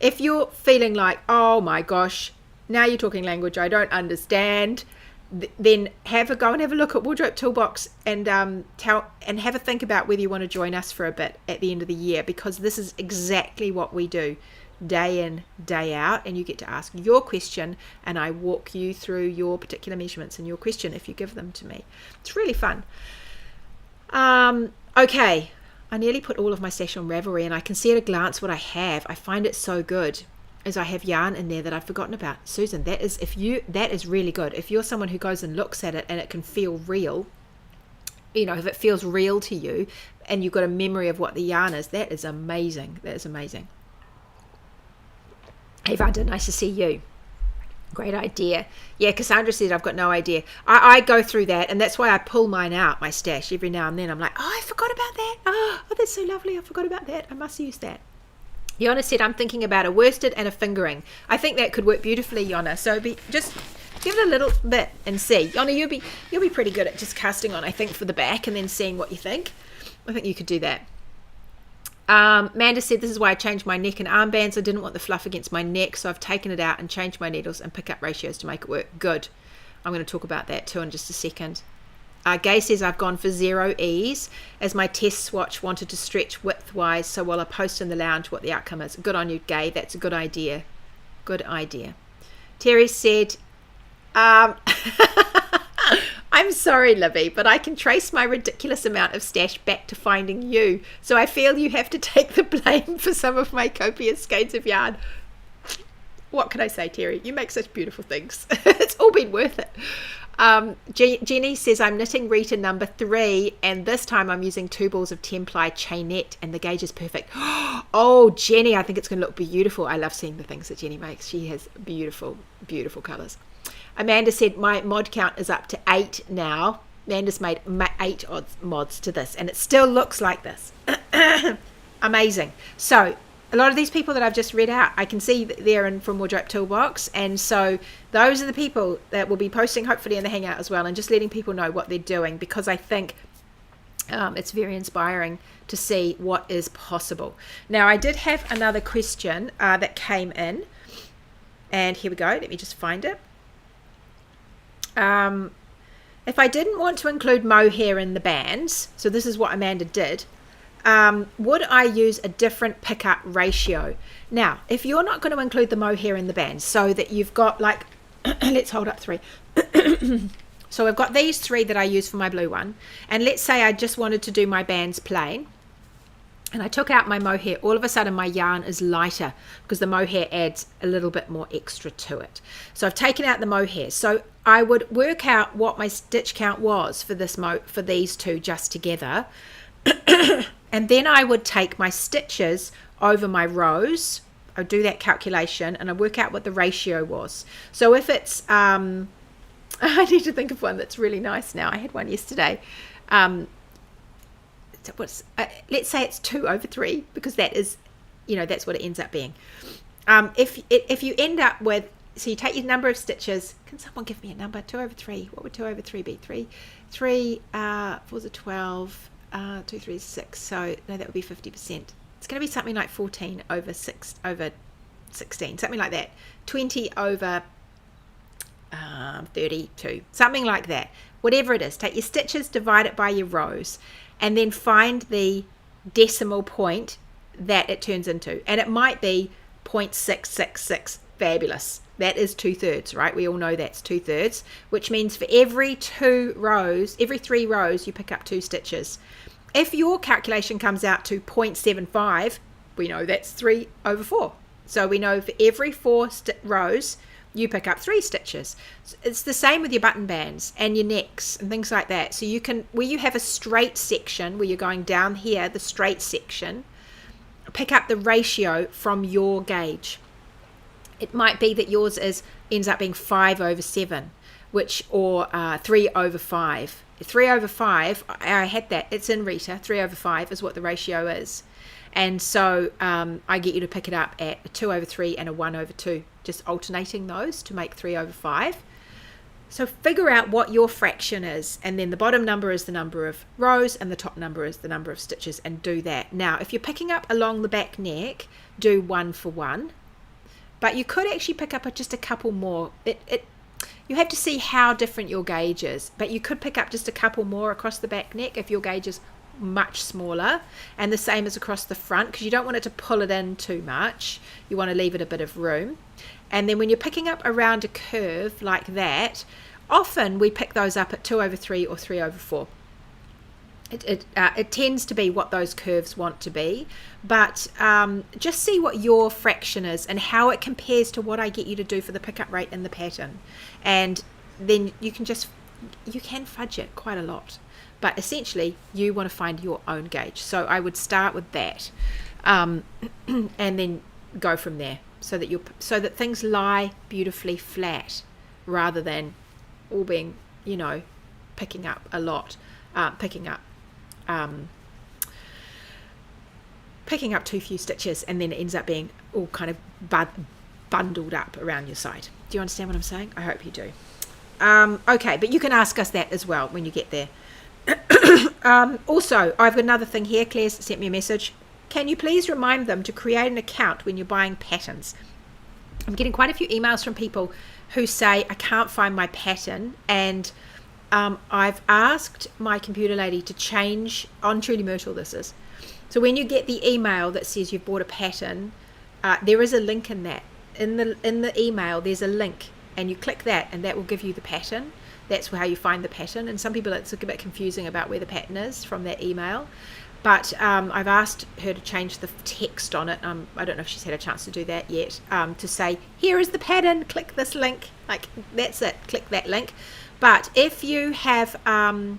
Speaker 1: if you're feeling like, oh my gosh, now you're talking language I don't understand, then have a look at Wardrobe Toolbox and have a think about whether you want to join us for a bit at the end of the year, because this is exactly what we do day in, day out, and you get to ask your question and I walk you through your particular measurements and your question if you give them to me. It's really fun. Okay, I nearly put all of my stash on Ravelry, and I can see at a glance what I have. I find it so good, as I have yarn in there that I've forgotten about. Susan, that is really good. If you're someone who goes and looks at it and it can feel real, if it feels real to you and you've got a memory of what the yarn is, that is amazing. That is amazing. Hey Vanda, nice to see you. Great idea. Yeah, Cassandra said I've got no idea. I go through that, and that's why I pull mine out, my stash, every now and then. I'm like, I forgot about that. Oh, that's so lovely. I forgot about that. I must use that. Yona said, I'm thinking about a worsted and a fingering. I think that could work beautifully, Yona. So just give it a little bit and see. Yona, you'll be pretty good at just casting on, I think, for the back and then seeing what you think. I think you could do that. Amanda said, this is why I changed my neck and armbands. I didn't want the fluff against my neck, so I've taken it out and changed my needles and pick up ratios to make it work. Good. I'm going to talk about that too in just a second. Gay says, I've gone for 0 ease as my test swatch wanted to stretch width-wise, so while I post in the lounge what the outcome is. Good on you, Gay. That's a good idea. Good idea. Terry said, I'm sorry, Libby, but I can trace my ridiculous amount of stash back to finding you, so I feel you have to take the blame for some of my copious skeins of yarn. What can I say, Terry? You make such beautiful things. It's all been worth it. Jenny says, I'm knitting Rita number 3, and this time I'm using 2 balls of 10-ply chainette, and the gauge is perfect. Oh, Jenny, I think it's going to look beautiful. I love seeing the things that Jenny makes. She has beautiful, beautiful colours. Amanda said, my mod count is up to 8 now. Amanda's made 8 mods to this, and it still looks like this. Amazing. So a lot of these people that I've just read out, I can see that they're in from Wardrobe Toolbox, and so those are the people that will be posting hopefully in the Hangout as well, and just letting people know what they're doing, because I think it's very inspiring to see what is possible. Now, I did have another question that came in, and here we go. Let me just find it. If I didn't want to include mohair in the bands, so this is what Amanda did, would I use a different pickup ratio? Now, if you're not going to include the mohair in the bands, so that you've got like, let's hold up 3. So I've got these 3 that I use for my blue one, and let's say I just wanted to do my bands plain, and I took out my mohair. All of a sudden my yarn is lighter because the mohair adds a little bit more extra to it. So I've taken out the mohair. So I would work out what my stitch count was for this for these 2 just together. And then I would take my stitches over my rows. I do that calculation and I work out what the ratio was. So if it's, I need to think of one that's really nice now. I had one yesterday. Let's say it's 2/3, because that is, that's what it ends up being. If you end up with, so you take your number of stitches. Can someone give me a number? 2/3. What would 2/3 be? 3 4's a 12. 2 3 is 6. So no, that would be 50%. It's going to be something like 14 over 16, something like that. 20 over 32, something like that. Whatever it is, take your stitches, divide it by your rows, and then find the decimal point that it turns into. And it might be 0.666. Fabulous. That is 2/3, right? We all know that's 2/3, which means for every 3 rows, you pick up 2 stitches. If your calculation comes out to 0.75, we know that's 3/4. So we know for every 4 rows, you pick up 3 stitches. It's the same with your button bands and your necks and things like that. So you can, where you have a straight section, where you're going down here, the straight section, pick up the ratio from your gauge. It might be that yours ends up being 5/7, or 3/5. 3/5, I had that. It's in Rita. 3/5 is what the ratio is. And so I get you to pick it up at a 2/3 and a 1/2, just alternating those to make 3/5. So figure out what your fraction is, and then the bottom number is the number of rows and the top number is the number of stitches, and do that. Now, if you're picking up along the back neck, do 1 for 1. But you could actually pick up just a couple more. You have to see how different your gauge is, but you could pick up just a couple more across the back neck if your gauge is much smaller, and the same as across the front, because you don't want it to pull it in too much. You want to leave it a bit of room. And then when you're picking up around a curve like that, often we pick those up at 2/3 or 3/4. It tends to be what those curves want to be, but just see what your fraction is and how it compares to what I get you to do for the pickup rate in the pattern, and then you can fudge it quite a lot, but essentially you want to find your own gauge. So I would start with that, and then go from there, so that things lie beautifully flat rather than all being picking up a lot, picking up too few stitches, and then it ends up being all kind of bundled up around your side. Do you understand what I'm saying? I hope you do. Okay, but you can ask us that as well when you get there. Also, I've got another thing here. Claire's sent me a message. Can you please remind them to create an account when you're buying patterns? I'm getting quite a few emails from people who say, I can't find my pattern, and I've asked my computer lady to change, on Truly Myrtle this is. So when you get the email that says you've bought a pattern, there is a link in that. In the email, there's a link, and you click that, and that will give you the pattern. That's how you find the pattern. And some people, it's a bit confusing about where the pattern is from that email. But I've asked her to change the text on it. I don't know if she's had a chance to do that yet. To say, here is the pattern, click this link. Like, that's it, click that link. But if you have an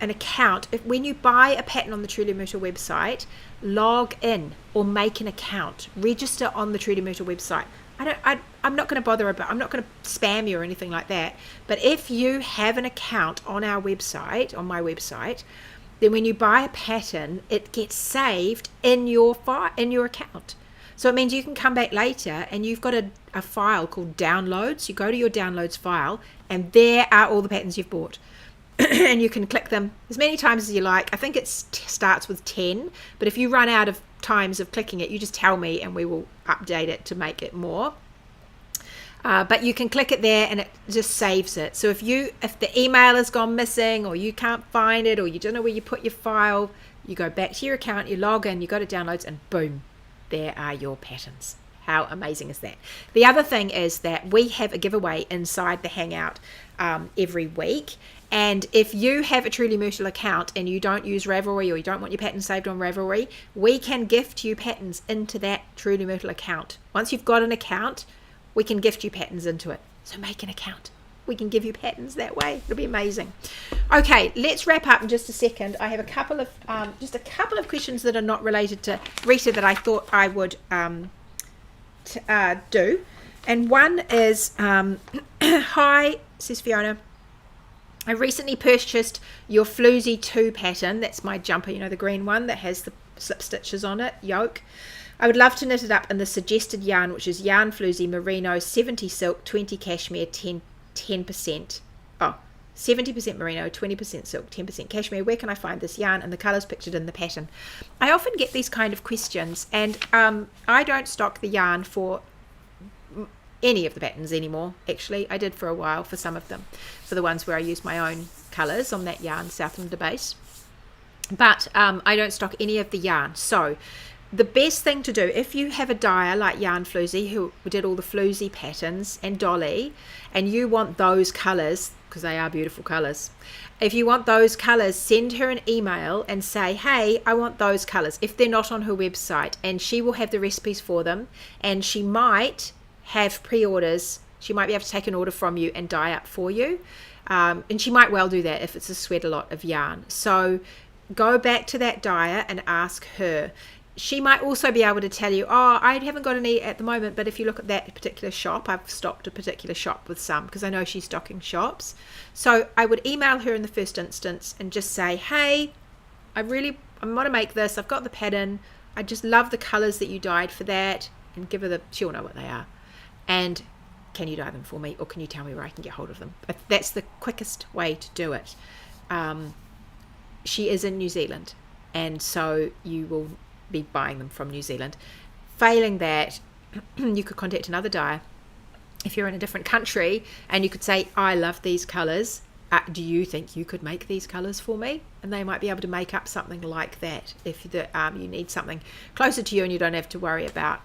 Speaker 1: account, when you buy a pattern on the Truly Myrtle website, log in or make an account, register on the Truly Myrtle website. I'm not going to bother about, I'm not going to spam you or anything like that. But if you have an account on our website, on my website, then when you buy a pattern, it gets saved in your account. So it means you can come back later and you've got a file called downloads. You go to your downloads file, and there are all the patterns you've bought. And you can click them as many times as you like. I think it starts with 10, but if you run out of times of clicking it, you just tell me and we will update it to make it more. But you can click it there and it just saves it. So if the email has gone missing, or you can't find it, or you don't know where you put your file, you go back to your account, you log in, you go to downloads, and boom, there are your patterns. How amazing is that? The other thing is that we have a giveaway inside the Hangout every week. And if you have a Truly Myrtle account and you don't use Ravelry, or you don't want your pattern saved on Ravelry, we can gift you patterns into that Truly Myrtle account. Once you've got an account, we can gift you patterns into it. So make an account. We can give you patterns that way. It'll be amazing. Okay, let's wrap up in just a second. I have a couple of questions that are not related to Rita that I thought I would do. And one is, hi, says Fiona. I recently purchased your Floozy 2 pattern. That's my jumper, you know, the green one that has the slip stitches on it, yoke. I would love to knit it up in the suggested yarn, which is Yarn Floozy Merino, 70 silk, 20 cashmere, 10%. Oh, 70% merino, 20% silk, 10% cashmere. Where can I find this yarn and the colours pictured in the pattern? I often get these kind of questions, and I don't stock the yarn for any of the patterns anymore. Actually, I did for a while for some of them, for the ones where I use my own colours on that yarn, Southlander base. But I don't stock any of the yarn. So the best thing to do, if you have a dyer like Yarn Floozy, who did all the Floozy patterns, and Dolly, and you want those colours, because they are beautiful colours, if you want those colours, send her an email and say, hey, I want those colours, if they're not on her website, and she will have the recipes for them, and she might have pre-orders. She might be able to take an order from you and dye up for you, and she might well do that if it's a sweat a lot of yarn. So go back to that dyer and ask her. She might also be able to tell you, oh, I haven't got any at the moment, but if you look at that particular shop, I've stocked a particular shop with some, because I know she's stocking shops. So I would email her in the first instance and just say, hey, I want to make this. I've got the pattern. I just love the colours that you dyed for that, and give her she'll know what they are. And can you dye them for me, or can you tell me where I can get hold of them? But that's the quickest way to do it. She is in New Zealand, and so you will be buying them from New Zealand. Failing that, you could contact another dyer if you're in a different country, and you could say, I love these colours, do you think you could make these colours for me? And they might be able to make up something like that if you need something closer to you and you don't have to worry about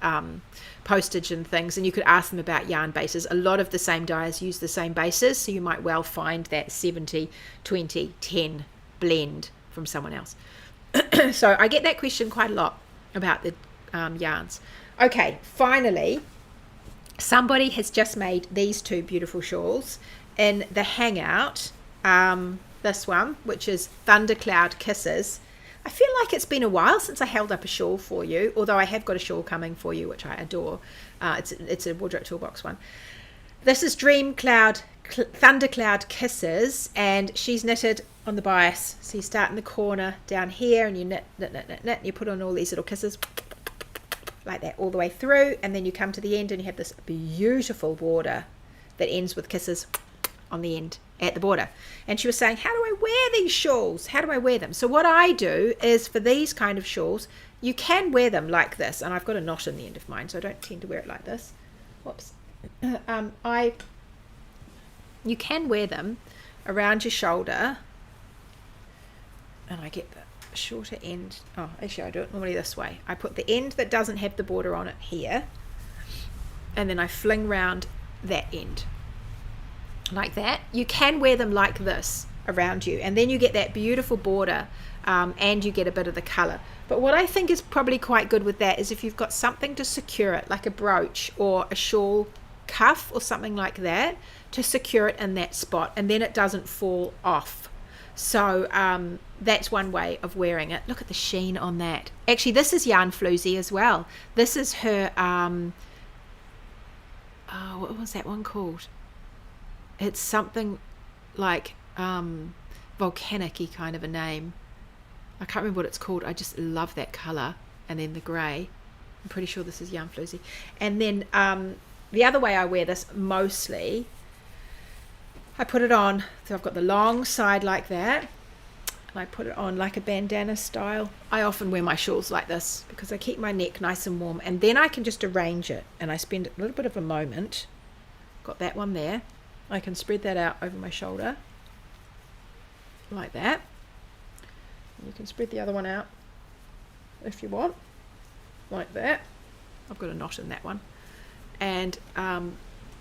Speaker 1: postage and things. And you could ask them about yarn bases. A lot of the same dyers use the same bases, so you might well find that 70-20-10 blend from someone else. So I get that question quite a lot about the yarns. Okay, finally, somebody has just made these two beautiful shawls in the hangout, this one, which is Thundercloud Kisses. I feel like it's been a while since I held up a shawl for you, although I have got a shawl coming for you, which I adore. It's a Wardrobe Toolbox one. This is Thundercloud Kisses, and she's knitted on the bias. So you start in the corner down here, and you knit, and you put on all these little kisses like that all the way through, and then you come to the end and you have this beautiful border that ends with kisses on the end at the border. And she was saying, how do I wear these shawls? How do I wear them? So what I do is, for these kind of shawls, you can wear them like this, and I've got a knot in the end of mine, so I don't tend to wear it like this. Whoops. You can wear them around your shoulder, and I get the shorter end. Oh, actually I do it normally this way. I put the end that doesn't have the border on it here, and then I fling round that end like that. You can wear them like this around you, and then you get that beautiful border, and you get a bit of the colour. But what I think is probably quite good with that is if you've got something to secure it, like a brooch or a shawl cuff or something like that, to secure it in that spot, and then it doesn't fall off. So that's one way of wearing it. Look at the sheen on that. Actually, this is Yarn Floozy as well. This is her what was that one called? It's something like volcanic-y kind of a name. I can't remember what it's called. I just love that colour, and then the grey. I'm pretty sure this is Yarn Floozy. And then the other way I wear this mostly, I put it on, so I've got the long side like that, and I put it on like a bandana style. I often wear my shawls like this because I keep my neck nice and warm, and then I can just arrange it, and I spend a little bit of a moment. Got that one there. I can spread that out over my shoulder like that. And you can spread the other one out if you want, like that. I've got a knot in that one. And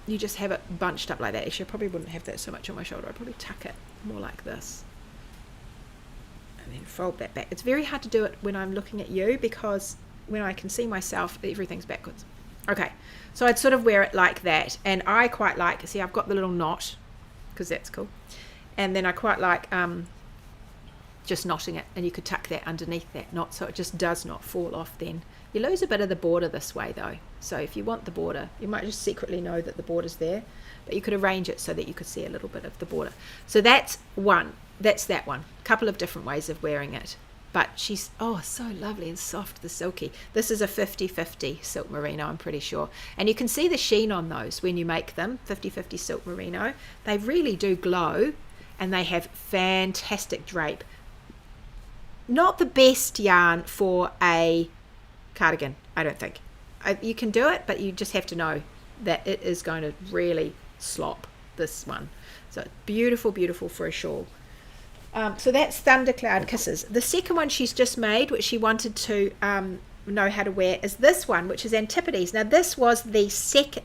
Speaker 1: you just have it bunched up like that. Actually, I probably wouldn't have that so much on my shoulder. I'd probably tuck it more like this and then fold that back. It's very hard to do it when I'm looking at you, because when I can see myself, everything's backwards. Okay, so I'd sort of wear it like that, and I quite like, see, I've got the little knot because that's cool, And then I quite like just knotting it, and you could tuck that underneath that knot so it just does not fall off then. You lose a bit of the border this way though, so if you want the border, you might just secretly know that the border's there, but you could arrange it so that you could see a little bit of the border. So that's that one. A couple of different ways of wearing it, but she's so lovely and soft, the silky. This is a 50-50 silk merino, I'm pretty sure, and you can see the sheen on those when you make them. 50-50 silk merino, they really do glow, and they have fantastic drape. Not the best yarn for a cardigan, I don't think. You can do it, but you just have to know that it is going to really slop, this one. So beautiful, beautiful for a shawl. So that's Thundercloud Kisses. The second one she's just made, which she wanted to know how to wear, is this one, which is Antipodes. Now this was the second,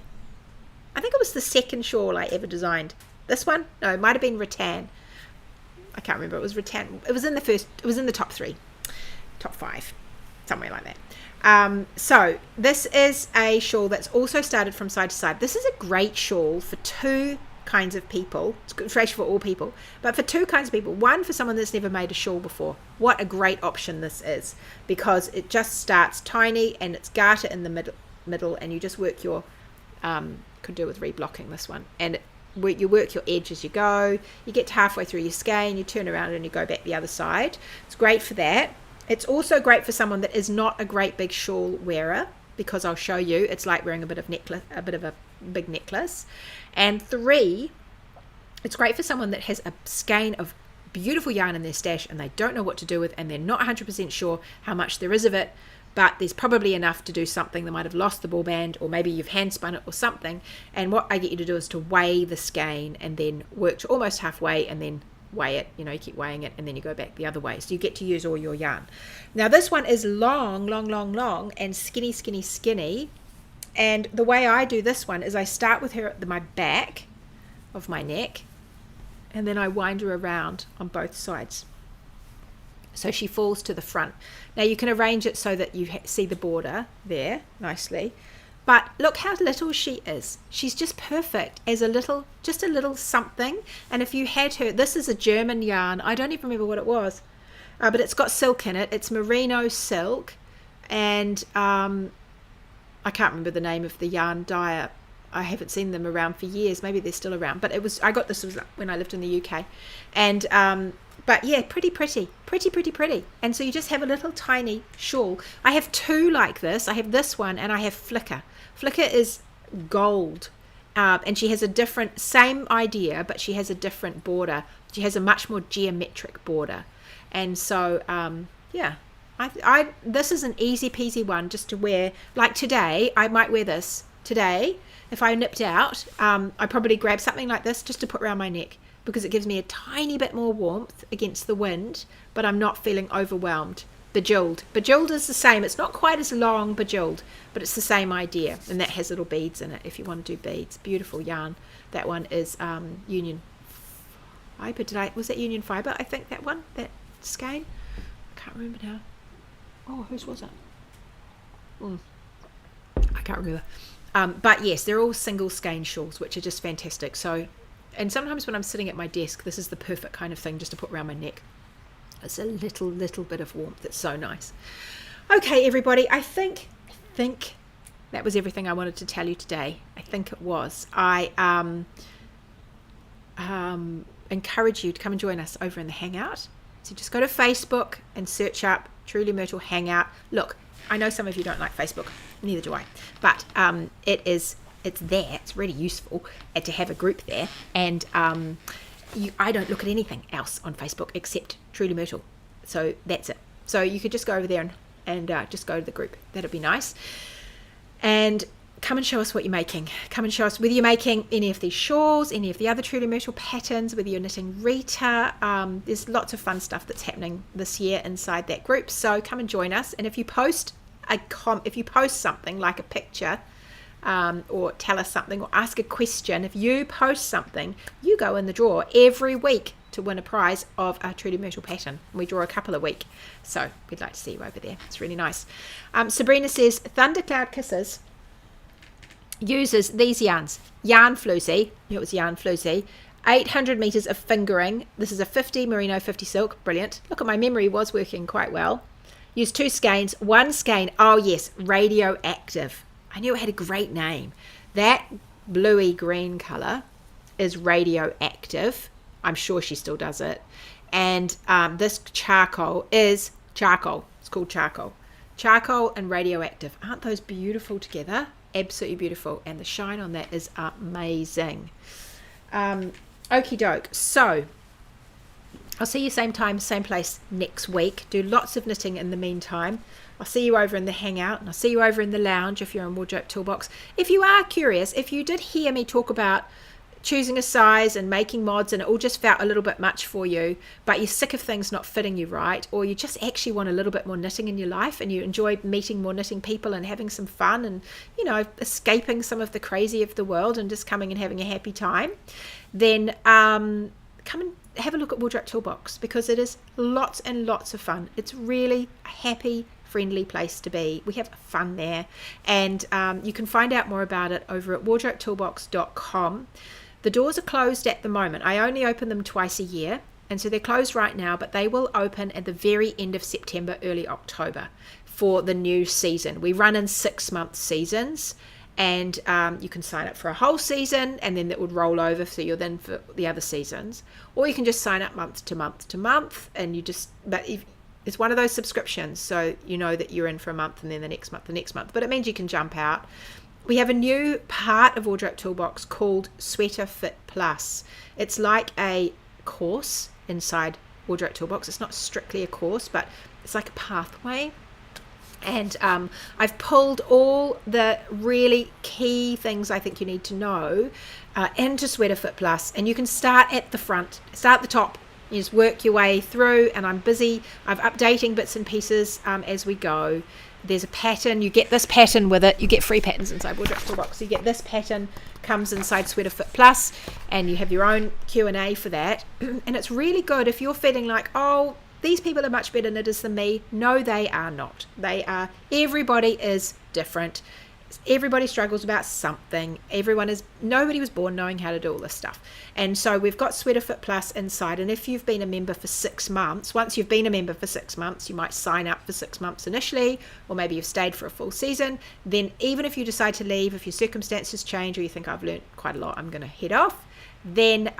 Speaker 1: I think it was the second shawl I ever designed. This one? No, it might have been rattan. I can't remember. It was rattan. It was in the top 3, top 5, somewhere like that. So this is a shawl that's also started from side to side. This is a great shawl for 2 kinds of people. It's great for all people, but for 2 kinds of people. One, for someone that's never made a shawl before. What a great option this is, because it just starts tiny and it's garter in the middle, and you just work your could do with reblocking this one, and you work your edge as you go. You get to halfway through your skein, you turn around and you go back the other side. It's great for that. It's also great for someone that is not a great big shawl wearer, because I'll show you, it's like wearing a bit of a big necklace. And 3, it's great for someone that has a skein of beautiful yarn in their stash and they don't know what to do with, and they're not 100% sure how much there is of it, but there's probably enough to do something. They might have lost the ball band, or maybe you've hand spun it or something. And what I get you to do is to weigh the skein and then work to almost halfway and then weigh it. You keep weighing it and then you go back the other way. So you get to use all your yarn. Now this one is long, long, long, long, and skinny, skinny, skinny. And the way I do this one is I start with her at my back of my neck, and then I wind her around on both sides, so she falls to the front. Now you can arrange it so that you see the border there nicely, but look how little she is. She's just perfect as just a little something. And if you had her, this is a German yarn, I don't even remember what it was, but it's got silk in it. It's merino silk, and I can't remember the name of the yarn dyer. I haven't seen them around for years. Maybe they're still around, but I got this when I lived in the UK, and but yeah, pretty. And so you just have a little tiny shawl. I have 2 like this. I have this one, and I have Flicker. Flicker is gold, and she has a different, same idea, but she has a different border. She has a much more geometric border, and so yeah. This is an easy peasy one just to wear. Like today, I might wear this today. If I nipped out, I probably grab something like this just to put around my neck, because it gives me a tiny bit more warmth against the wind, but I'm not feeling overwhelmed. Bejeweled is the same. It's not quite as long, bejeweled, but it's the same idea, and that has little beads in it if you want to do beads. Beautiful yarn. That one is Union Fiber. Was that Union Fiber? I think that one, that skein. I can't remember now. Oh, whose was it? I can't remember. But yes, they're all single skein shawls, which are just fantastic. So, and sometimes when I'm sitting at my desk, this is the perfect kind of thing just to put around my neck. It's a little bit of warmth. It's so nice. Okay, everybody, I think that was everything I wanted to tell you today. I think it was. I encourage you to come and join us over in the Hangout. So just go to Facebook and search up Truly Myrtle Hangout. Look, I know some of you don't like Facebook, neither do I, but it's there. It's really useful to have a group there, and I don't look at anything else on Facebook except Truly Myrtle, so that's it. So you could just go over there and just go to the group. That'd be nice. And come and show us what you're making. Come and show us whether you're making any of these shawls, any of the other Truly Myrtle patterns, whether you're knitting Rita. There's lots of fun stuff that's happening this year inside that group. So come and join us. And if you post something like a picture, or tell us something, or ask a question, if you post something, you go in the draw every week to win a prize of a Truly Myrtle pattern. We draw a couple a week, so we'd like to see you over there. It's really nice. Sabrina says Thundercloud Kisses uses these yarns, Yarn Floozy. It was Yarn Floozy. 800 meters of fingering. This is a 50 merino 50 silk. Brilliant. Look at my memory, was working quite well. Use 2 skeins. 1 skein, oh yes, radioactive. I knew it had a great name. That bluey green color is radioactive. I'm sure she still does it. And this charcoal is charcoal. It's called charcoal. Charcoal and radioactive. Aren't those beautiful together? Absolutely beautiful. And the shine on that is amazing. Okie doke. So I'll see you same time, same place next week. Do lots of knitting in the meantime. I'll see you over in the hangout, and I'll see you over in the lounge if you're in Wardrobe Toolbox. If you are curious, if you did hear me talk about choosing a size and making mods and it all just felt a little bit much for you, but you're sick of things not fitting you right, or you just actually want a little bit more knitting in your life and you enjoy meeting more knitting people and having some fun and, you know, escaping some of the crazy of the world and just coming and having a happy time, then come and have a look at Wardrobe Toolbox, because it is lots and lots of fun. It's really a happy, friendly place to be. We have fun there, and you can find out more about it over at wardrobetoolbox.com. The doors are closed at the moment. I only open them twice a year, and so they're closed right now, but they will open at the very end of September, early October for the new season. We run in 6-month seasons, and you can sign up for a whole season, and then that would roll over, so you're then for the other seasons, or you can just sign up month to month to month, and you just, but if it's one of those subscriptions, so you know that you're in for a month and then the next month, but it means you can jump out. We have a new part of Wardrobe Toolbox called Sweater Fit Plus. It's like a course inside Wardrobe Toolbox. It's not strictly a course, but it's like a pathway. And I've pulled all the really key things I think you need to know into Sweater Fit Plus. And you can start at the front, start at the top. You just work your way through, and I'm updating bits and pieces as we go. There's a pattern. You get this pattern with it. You get free patterns inside Wardrobe Toolbox. So you get this pattern, comes inside Sweater Fit Plus, and you have your own Q&A for that. And it's really good if you're feeling like, oh, these people are much better knitters than me. No, they are not. Everybody is different. Everybody struggles about something. Nobody was born knowing how to do all this stuff. And so we've got Sweater Fit Plus inside, and if you've been a member for 6 months, once you've been a member for 6 months, you might sign up for 6 months initially, or maybe you've stayed for a full season. Then even if you decide to leave, if your circumstances change, or you think I've learned quite a lot, I'm going to head off, then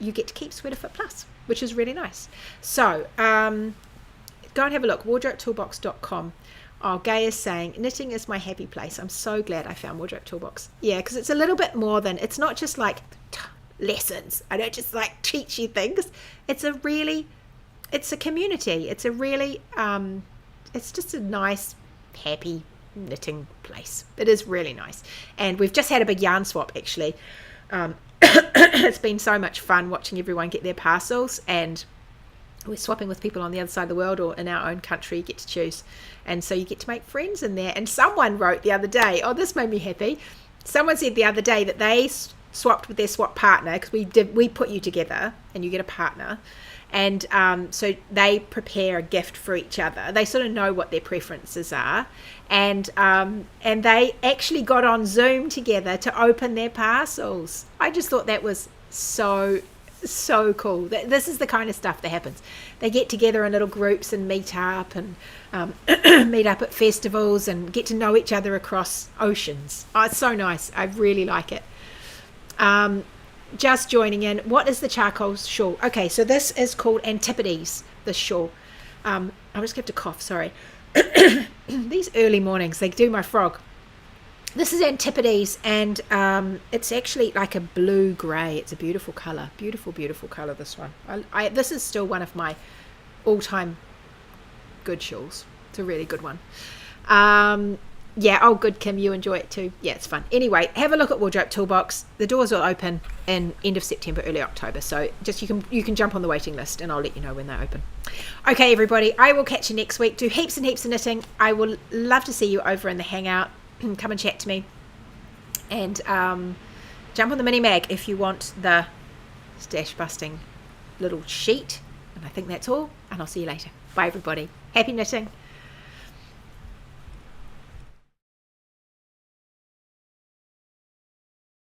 Speaker 1: you get to keep Sweater Fit Plus, which is really nice. So go and have a look, wardrobetoolbox.com. Oh, Gay is saying, knitting is my happy place. I'm so glad I found Wardrobe Toolbox. Yeah, because it's a little bit more than, it's not just like lessons. I don't just like teach you things. It's a community. It's a really, it's just a nice, happy knitting place. It is really nice. And we've just had a big yarn swap, actually. It's been so much fun watching everyone get their parcels, and we're swapping with people on the other side of the world or in our own country. You get to choose, and so you get to make friends in there. And someone wrote the other day, oh, this made me happy. Someone said the other day that they swapped with their swap partner, because we put you together and you get a partner, and so they prepare a gift for each other. They sort of know what their preferences are, and they actually got on Zoom together to open their parcels. I just thought that was so cool. This is the kind of stuff that happens. They get together in little groups and meet up, and meet up at festivals and get to know each other across oceans. Oh, it's so nice. I really like it. Just joining in, what is the charcoal shawl? Okay, so this is called Antipodes, this shawl. I'm just going to cough, sorry. These early mornings, they do my frog. This is Antipodes, and it's actually like a blue grey. It's a beautiful colour. Beautiful, beautiful colour, this one. This is still one of my all-time good shawls. It's a really good one. Yeah, oh good, Kim, you enjoy it too. Yeah, it's fun. Anyway, have a look at Wardrobe Toolbox. The doors will open in end of September, early October. So just you can jump on the waiting list, and I'll let you know when they open. Okay, everybody, I will catch you next week. Do heaps and heaps of knitting. I will love to see you over in the hangout. Come and chat to me, and jump on the mini mag if you want the stash busting little sheet. And I think that's all, and I'll see you later. Bye everybody. Happy knitting.